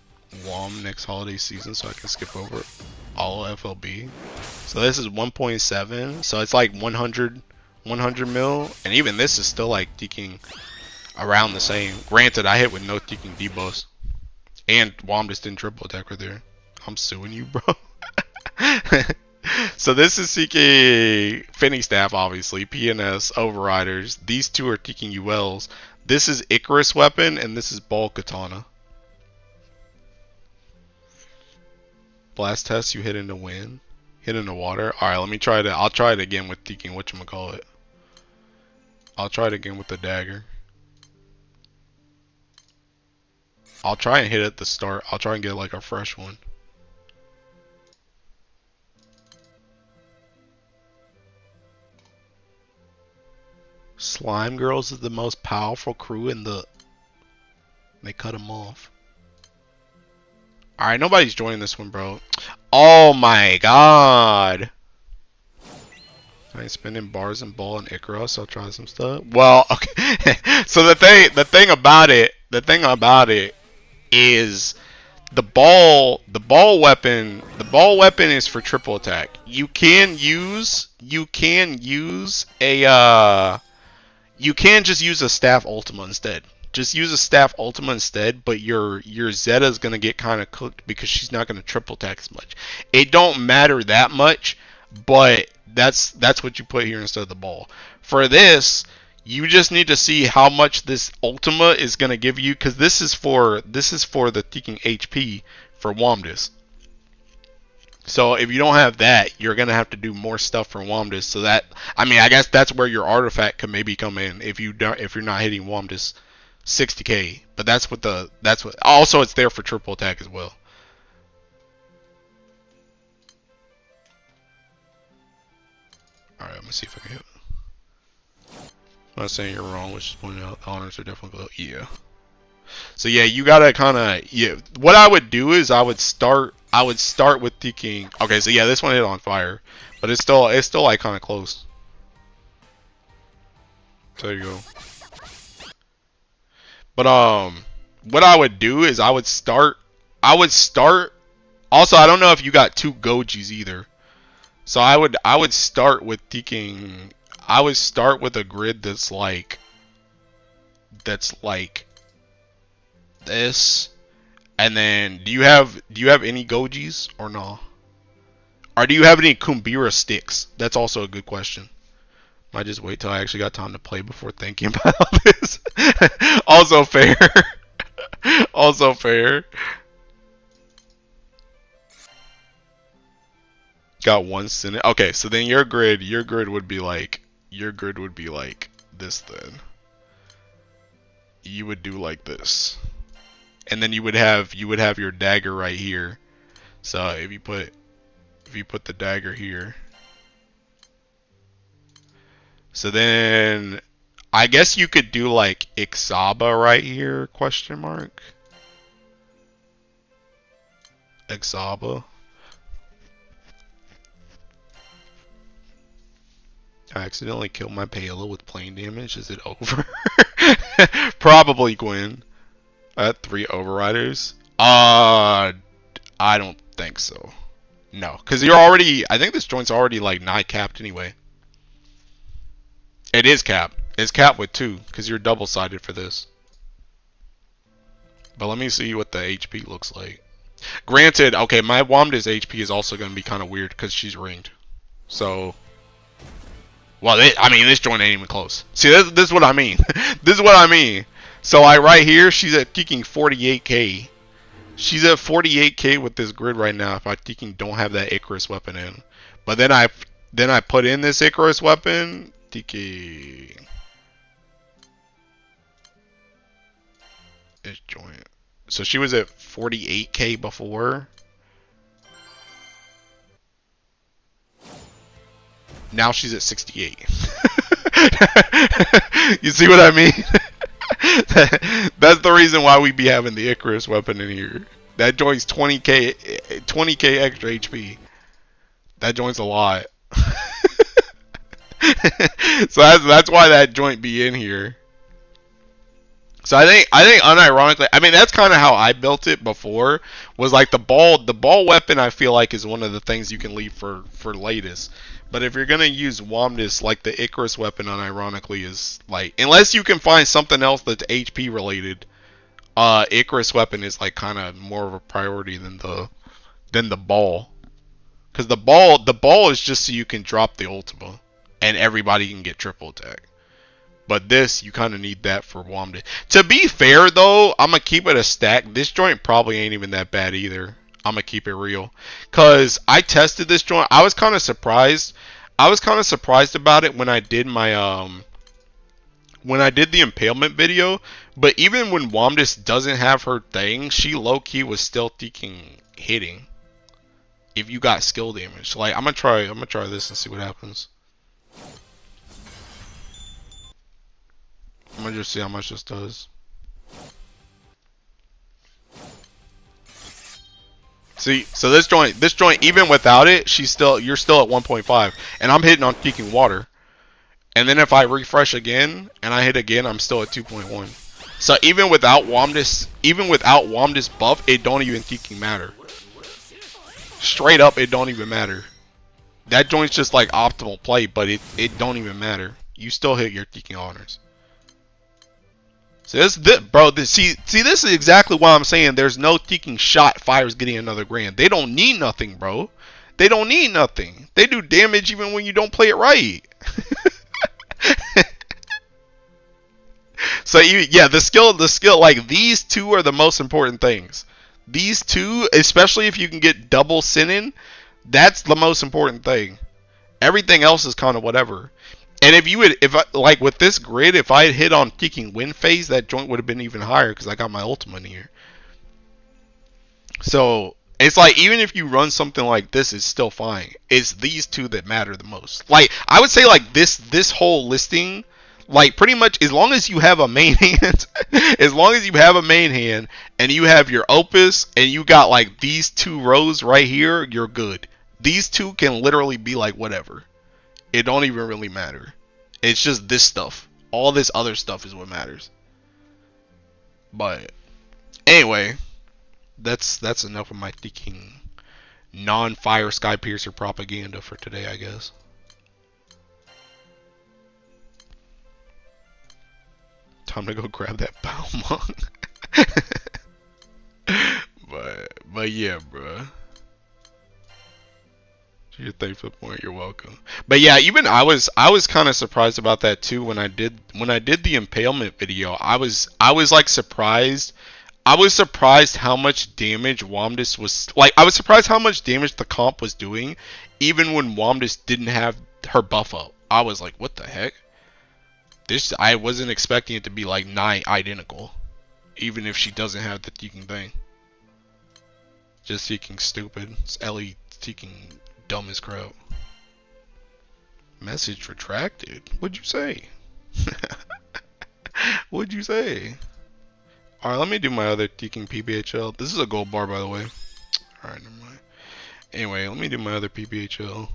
WOM next holiday season so I can skip over all FLB. So this is 1.7, so it's like 100 mil, and even this is still like deking around the same. Granted, I hit with no deking debuffs, and WOM just didn't triple attack right there. I'm suing you, bro. So this is seeking Finny Staff, obviously, PNS, Overriders. These two are taking ULs. This is Icarus Weapon, and this is Ball Katana. Blast Test, you hit into wind. Hit into water. Alright, let me try it. I'll try it again with taking whatchamacallit. I'll try it again with the dagger. I'll try and hit it at the start. I'll try and get like a fresh one. Slime Girls is the most powerful crew in the... They cut them off. Alright, nobody's joining this one, bro. Oh my god. I ain't spending bars and ball and Icarus. I'll try some stuff. Well, okay. So the thing about it is the ball weapon is for triple attack. You can just use a staff ultima instead. Just use a staff ultima instead, but your Zeta's gonna get kind of cooked because she's not gonna triple attack as much. It don't matter that much, but that's what you put here instead of the ball. For this, you just need to see how much this ultima is gonna give you, because this is for the taking HP for Womdus. So if you don't have that, you're gonna have to do more stuff for Womdus. So that, I mean, I guess that's where your artifact could maybe come in if you're not hitting Womdus 60k. But that's what also it's there for triple attack as well. All right, I'm gonna see if I can hit. I'm not saying you're wrong, which is pointing out the honors are definitely low. Yeah. So yeah, you gotta kind of, yeah. What I would do is I would start with taking. Okay, so yeah, this one hit on fire, but it's still like kind of close. So there you go. But what I would do is I would start. Also, I don't know if you got two Gojis either. So I would start with taking. I would start with a grid that's like this, and then do you have any Gojis or no? Or do you have any Kumbira sticks? That's also a good question. Might just wait till I actually got time to play before thinking about all this. Also fair. Also fair. Got one Senate. Okay, so then your grid would be like this then. You would do like this. And then you would have your dagger right here. So if you put the dagger here. So then I guess you could do like Ixaba right here, question mark. Ixaba. I accidentally killed my Payola with plane damage. Is it over? Probably, Gwen. I had 3 overriders. I don't think so. No, because you're already. I think this joint's already like nigh capped anyway. It is capped. It's capped with 2 because you're double sided for this. But let me see what the HP looks like. Granted, okay, my Wamda's HP is also going to be kind of weird because she's ringed. So, well, I mean, this joint ain't even close. See, this is what I mean. This is what I mean. So, right here, she's at peaking 48k. She's at 48k with this grid right now if I don't have that Icarus weapon in. But then I put in this Icarus weapon. TK. This joint. So she was at 48k before. Now she's at 68. You see what I mean? That's the reason why we be having the Icarus weapon in here. That joint's 20k extra HP. That joint's a lot. So that's why that joint be in here. So I think unironically, I mean that's kind of how I built it before. Was like the ball weapon. I feel like is one of the things you can leave for latest. But if you're gonna use Wamdis, like the Icarus weapon, unironically is like unless you can find something else that's HP related, Icarus weapon is like kind of more of a priority than the ball, because the ball is just so you can drop the ultima and everybody can get triple attack. But this, you kind of need that for Wamda. To be fair, though, I'm going to keep it a stack. This joint probably ain't even that bad either. I'm going to keep it real. Because I tested this joint. I was kind of surprised. I was kind of surprised about it when I did my, when I did the impalement video. But even when Wamdis doesn't have her thing, she low-key was still hitting. If you got skill damage. Like, I'm going to try this and see what happens. I'm gonna just see how much this does. See, so this joint, even without it, you're still at 1.5, and I'm hitting on peaking water. And then if I refresh again and I hit again, I'm still at 2.1. So even without Wamdis buff, it don't even peaking matter. Straight up, it don't even matter. That joint's just like optimal play, but it don't even matter. You still hit your peaking honors. So this is exactly why I'm saying there's no taking shot fires getting another grand. They don't need nothing, bro. They don't need nothing. They do damage even when you don't play it right. So yeah, the skill, like these two are the most important things. These two, especially if you can get double sinning, that's the most important thing. Everything else is kind of whatever. And like with this grid, if I had hit on peaking wind phase, that joint would have been even higher because I got my ultimate in here. So it's like even if you run something like this, it's still fine. It's these two that matter the most. Like I would say, like this whole listing, like pretty much as long as you have a main hand, as long as you have a main hand and you have your opus and you got like these two rows right here, you're good. These two can literally be like whatever. It don't even really matter. It's just this stuff. All this other stuff is what matters. But anyway, that's enough of my thinking non-fire sky piercer propaganda for today, I guess. Time to go grab that Balmong. but yeah, bruh. You're thankful for it. You're welcome. But yeah, even I was kind of surprised about that too when I did the impalement video. I was like surprised. I was surprised how much damage Wamdis was like. I was surprised how much damage the comp was doing, even when Wamdis didn't have her buff up. I was like, what the heck? I wasn't expecting it to be like nigh identical, even if she doesn't have the teaking thing. Just teaking stupid. It's Ellie teaking. Dumb as crap. Message retracted. What'd you say? What'd you say? Alright, let me do my other teaking PBHL. This is a gold bar, by the way. Alright, never mind. Anyway, let me do my other PBHL.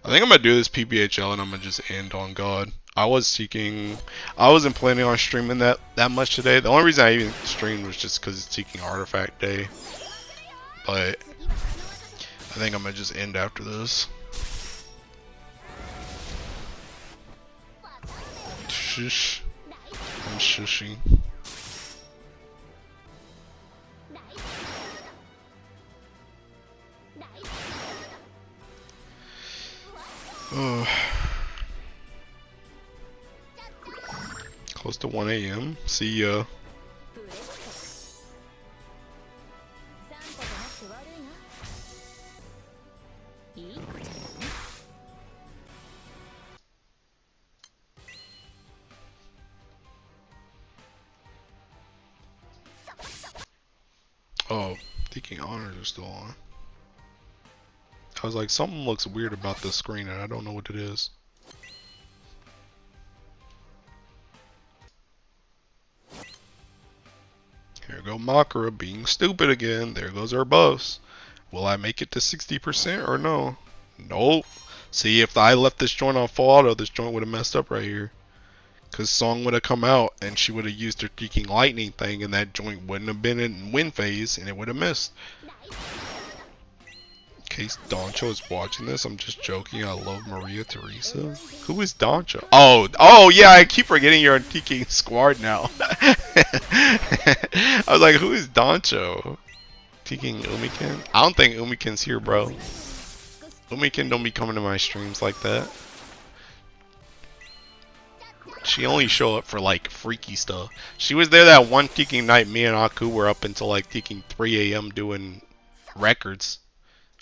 I think I'm gonna do this PBHL and I'm gonna just end on God. I wasn't planning on streaming that much today. The only reason I even streamed was just because it's Teaking Artifact Day. But I think I'm gonna just end after this. Shush. I'm shushing. Oh. Close to 1 a.m. See ya. Oh, thinking honors are still on. I was like, something looks weird about this screen and I don't know what it is. Here go Makara being stupid again. There goes our buffs. Will I make it to 60% or no? Nope. See, if I left this joint on full auto, this joint would have messed up right here. Because Song would have come out and she would have used her freaking lightning thing and that joint wouldn't have been in win phase and it would have missed. In case Doncho is watching this, I'm just joking. I love Maria Teresa. Who is Doncho? Oh yeah, I keep forgetting you're on TK squad now. I was like, who is Doncho? TKing Umiken? I don't think Umiken's here, bro. Umiken don't be coming to my streams like that. She only show up for like freaky stuff. She was there that one TKing night me and Aku were up until like TKing 3 a.m. doing records.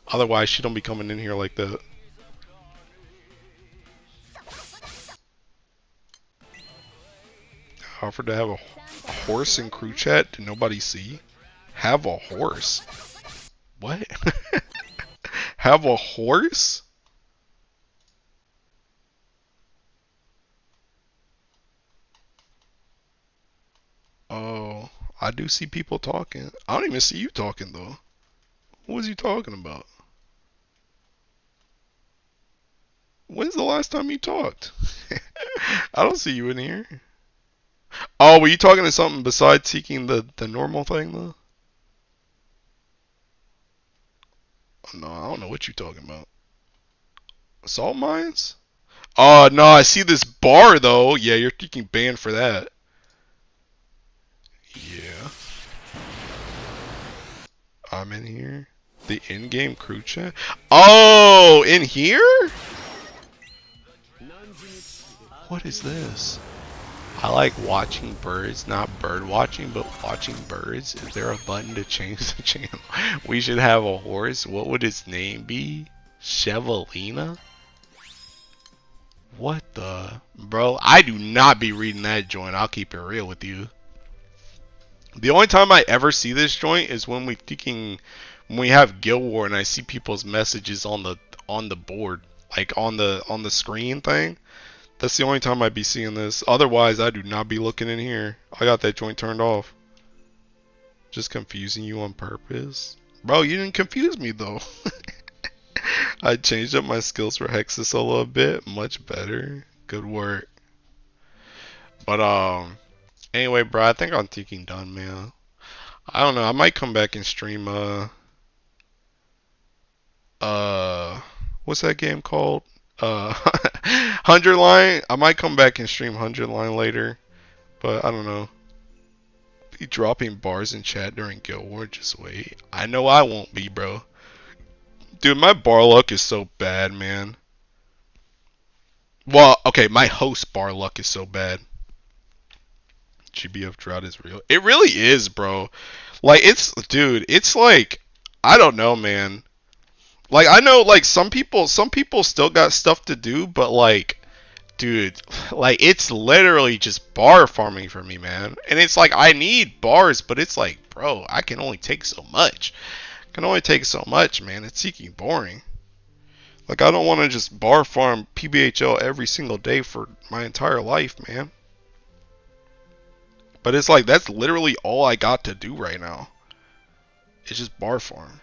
Otherwise, she don't be coming in here like that. I offered to have a horse in crew chat. Did nobody see? Have a horse? What? Have a horse? Oh, I do see people talking. I don't even see you talking though. What was you talking about? When's the last time you talked? I don't see you in here. Oh, were you talking to something besides seeking the normal thing though? Oh, no, I don't know what you're talking about. Salt mines? Oh, no, I see this bar though. Yeah, you're freaking banned for that. Yeah. I'm in here. The in-game crew chat? Oh, in here? What is this? I like watching birds, not bird watching, but watching birds. Is there a button to change the channel? We should have a horse. What would its name be? Chevelina? What the? Bro, I do not be reading that joint. I'll keep it real with you. The only time I ever see this joint is when we have Guild War and I see people's messages on the board, like on the screen thing. That's the only time I'd be seeing this. Otherwise, I do not be looking in here. I got that joint turned off. Just confusing you on purpose. Bro, you didn't confuse me though. I changed up my skills for Hexa solo a bit. Much better. Good work. But anyway, bro, I think I'm thinking done, man. I don't know. I might come back and stream what's that game called? 100 line. I might come back and stream 100 line later, but I don't know. Be dropping bars in chat during Guild War. Just wait. I know I won't be, bro. Dude, my bar luck is so bad, man. Well, okay, my host bar luck is so bad. GBF drought is real. It really is, bro. Like, dude, it's like, I don't know, man. Like, I know, like, some people still got stuff to do, but like, dude, like, it's literally just bar farming for me, man. And it's like, I need bars, but it's like, bro, I can only take so much. I can only take so much, man. It's seeking boring. Like, I don't want to just bar farm PBHL every single day for my entire life, man. But it's like, that's literally all I got to do right now. It's just bar farm.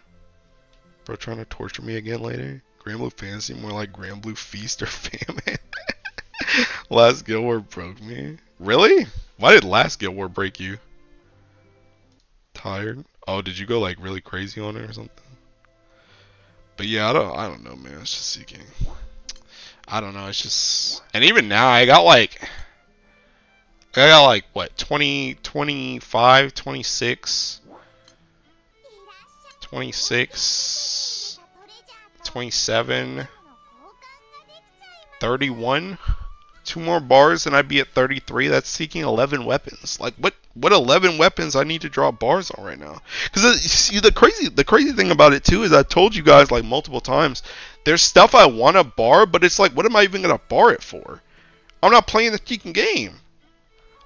Bro, trying to torture me again later? Grand Blue Fantasy, more like Grand Blue Feast or Famine. Last Guild War broke me. Really? Why did last Guild War break you? Tired? Oh, did you go like really crazy on it or something? But yeah, I don't know, man. It's just seeking. I don't know. It's just, and even now, I got like what 20, 25, 26, 26, 27, 31. Two more bars and I'd be at 33. That's seeking 11 weapons. Like what 11 weapons I need to drop bars on right now? Because see the crazy thing about it too is I told you guys like multiple times. There's stuff I want to bar, but it's like, what am I even gonna bar it for? I'm not playing the seeking game.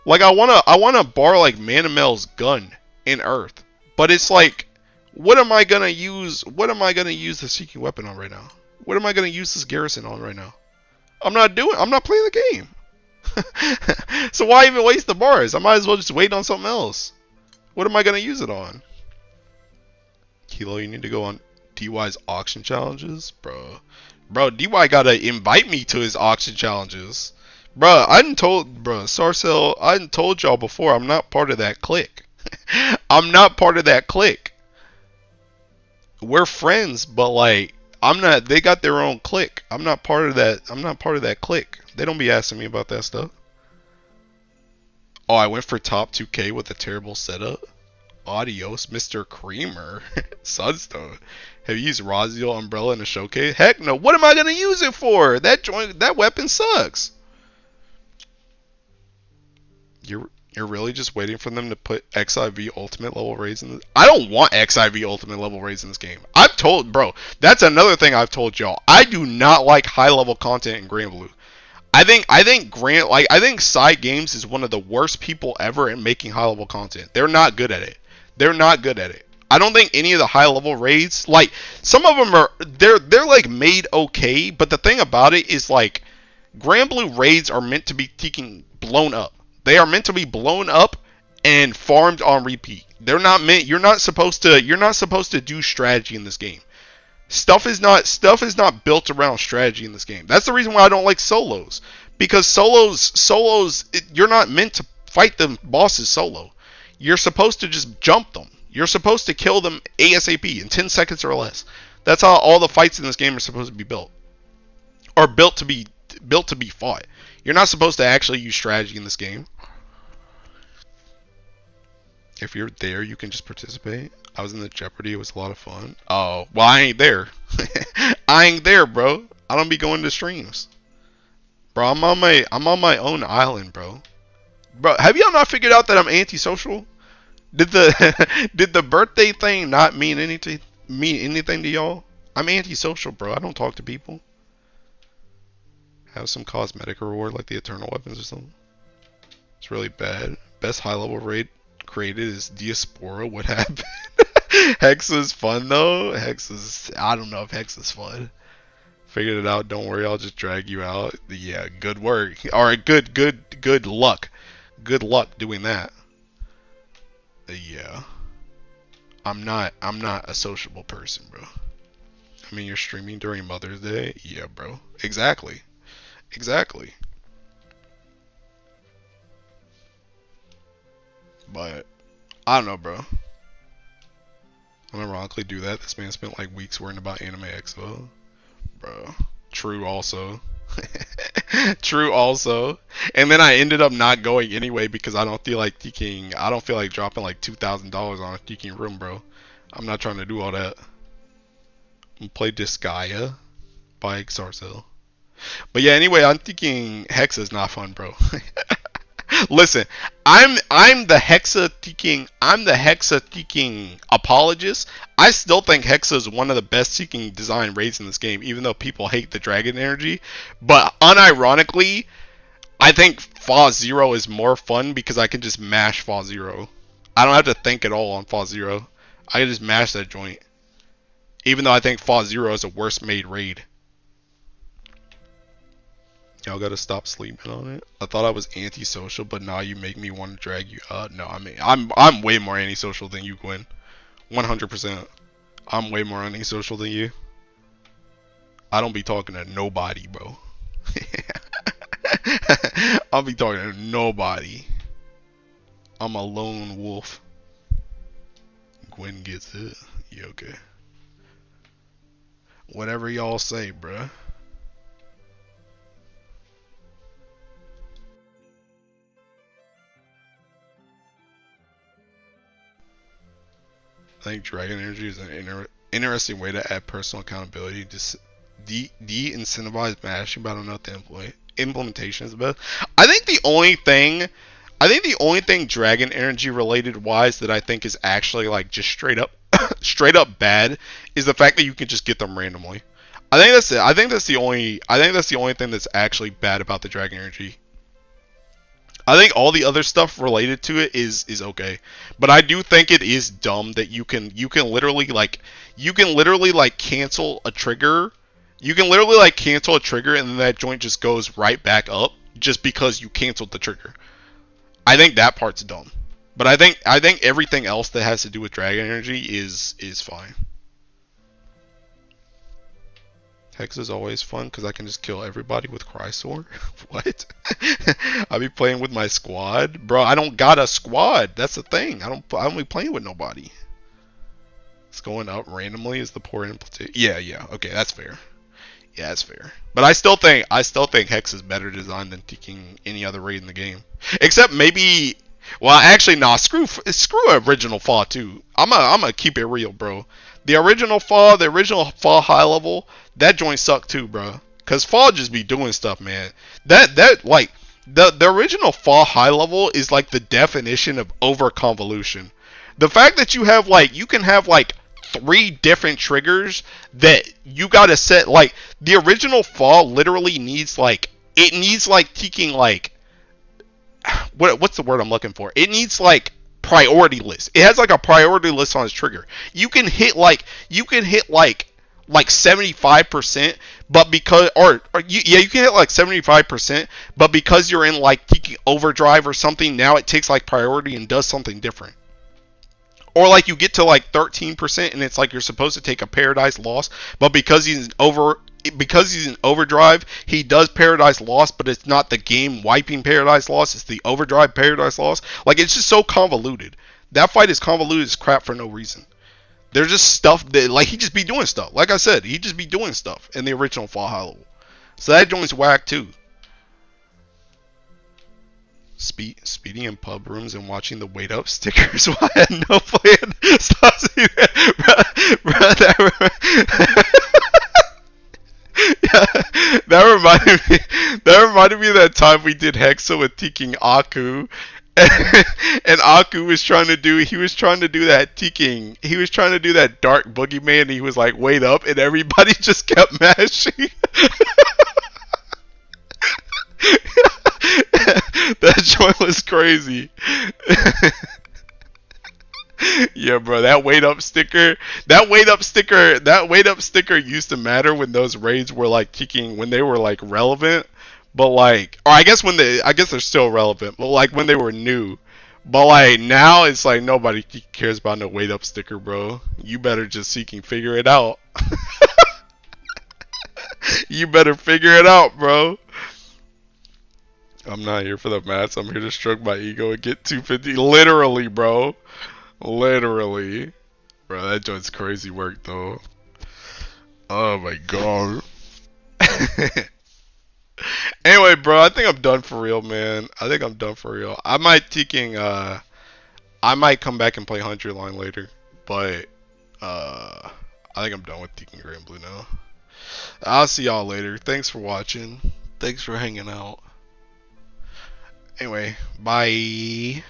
Like I wanna bar like Manimel's gun in Earth, but it's like, what am I gonna use? What am I gonna use the seeking weapon on right now? What am I gonna use this garrison on right now? I'm not playing the game. So why even waste the bars? I might as well just wait on something else. What am I gonna use it on? Kilo, you need to go on DY's auction challenges, bro. Bro, DY gotta invite me to his auction challenges. Bro, Sarcell, I done told y'all before, I'm not part of that clique. I'm not part of that clique. We're friends, but like, I'm not. They got their own clique. I'm not part of that. I'm not part of that clique. They don't be asking me about that stuff. Oh, I went for top 2K with a terrible setup. Adios, Mr. Creamer. Sunstone. Have you used Raziel Umbrella in a showcase? Heck no. What am I gonna use it for? That weapon sucks. You're really just waiting for them to put XIV ultimate level raids in this? I don't want XIV ultimate level raids in this game. I've told, bro, that's another thing I've told y'all. I do not like high level content in Grand Blue. I think Side Games is one of the worst people ever at making high level content. They're not good at it. They're not good at it. I don't think any of the high level raids, like some of them are, they're like made okay, but the thing about it is like Grand Blue raids are meant to be blown up. They are meant to be blown up and farmed on repeat. They're not meant. You're not supposed to do strategy in this game. Stuff is not built around strategy in this game. That's the reason why I don't like solos. Because you're not meant to fight the bosses solo. You're supposed to just jump them. You're supposed to kill them ASAP in 10 seconds or less. That's how all the fights in this game are supposed to be built. Or built to be fought. You're not supposed to actually use strategy in this game. If you're there, you can just participate. I was in the Jeopardy. It was a lot of fun. Oh, well, I ain't there. I ain't there, bro. I don't be going to streams. Bro, I'm on my own island, bro. Bro, have y'all not figured out that I'm antisocial? Did the birthday thing not mean anything to y'all? I'm antisocial, bro. I don't talk to people. Have some cosmetic reward like the Eternal Weapons or something. It's really bad. Best high level raid created is Diaspora. What happened? Hex is fun though. I don't know if Hex is fun. Figured it out. Don't worry, I'll just drag you out. Yeah, good work. All right, good luck. Good luck doing that. Yeah. I'm not a sociable person, bro. I mean, you're streaming during Mother's Day? Yeah, bro. Exactly. Exactly. But I don't know, bro. I'm ironically do that. This man spent like weeks worrying about Anime Expo. Bro. True also. True also. And then I ended up not going anyway because I don't feel like dropping like $2,000 on a teaking room, bro. I'm not trying to do all that. I'm play Disgaea by Sarcell. But yeah, anyway, I'm thinking Hexa is not fun, bro. Listen, I'm the Hexa seeking apologist. I still think Hexa is one of the best seeking design raids in this game, even though people hate the dragon energy. But unironically, I think Fa Zero is more fun because I can just mash Fa Zero. I don't have to think at all on Fa Zero. I can just mash that joint. Even though I think Fa Zero is a worse made raid. Y'all gotta stop sleeping on it. I thought I was antisocial, but now you make me want to drag you out. No, I mean, I'm way more antisocial than you, Gwen. 100%. I'm way more antisocial than you. I don't be talking to nobody, bro. I'll be talking to nobody. I'm a lone wolf. Gwen gets it. Yeah, okay. Whatever y'all say, bruh. I think Dragon Energy is an interesting way to add personal accountability. Just de-incentivize mashing, but I don't know what the implementation is about. I think the only thing, I think the only thing Dragon Energy related wise that I think is actually like just straight up, straight up bad is the fact that you can just get them randomly. I think that's it. I think that's the only. I think that's the only thing that's actually bad about the Dragon Energy. I think all the other stuff related to it is okay, but I do think it is dumb that you can literally like cancel a trigger. You can literally like cancel a trigger and then that joint just goes right back up just because you canceled the trigger. I think that part's dumb. But I think everything else that has to do with Dragon Energy is fine. Hex is always fun because I can just kill everybody with Chrysor. What? I be playing with my squad, bro. I don't got a squad. That's the thing. I don't be playing with nobody. It's going up randomly is the poor implementation. Yeah, yeah. Okay, that's fair. Yeah, that's fair. But I still think Hex is better designed than taking any other raid in the game. Except maybe. Well, actually, nah. Screw original Fa too. I'm gonna keep it real, bro. The original Fa high level, that joint sucked too, bro. Cause Fa just be doing stuff, man. That like the original Fa high level is like the definition of over convolution. The fact that you can have like three different triggers that you gotta set, like the original Fa literally needs like it needs like taking like what's the word I'm looking for? It needs like priority list. It has like a priority list on its trigger. You can hit like 75%, but because you can hit like 75%, but because you're in like Tiki overdrive or something, now it takes like priority and does something different. Or like you get to like 13% and it's like you're supposed to take a Paradise Lost, but because he's in overdrive, he does Paradise Lost, but it's not the game wiping Paradise Lost, it's the overdrive Paradise Lost. Like it's just so convoluted. That fight is convoluted as crap for no reason. There's just stuff that like he just be doing stuff. Like I said, he just be doing stuff in the original Fall Hollow. So that joint's whack too. Speeding in pub rooms and watching the wait up stickers while I had no plan. Stop seeing that. Yeah, that reminded me of that time we did Hexa with Teking Aku. And Aku was trying to do that Teking. He was trying to do that dark boogeyman and he was like, wait up, and everybody just kept mashing. That joint was crazy. Yeah, bro, that wait up sticker used to matter when those raids were like kicking, when they were like relevant, but like, or I guess they're still relevant, but like when they were new. But like now it's like nobody cares about no wait up sticker, bro. You better just seeking figure it out. You better figure it out, bro. I'm not here for the maths. I'm here to stroke my ego and get 250. Literally, bro. Literally. Bro, that joint's crazy work, though. Oh, my God. Anyway, bro, I think I'm done for real, man. I think I'm done for real. I might come back and play 100 line later. But, I think I'm done with Teking Gray and Blue now. I'll see y'all later. Thanks for watching. Thanks for hanging out. Anyway, bye.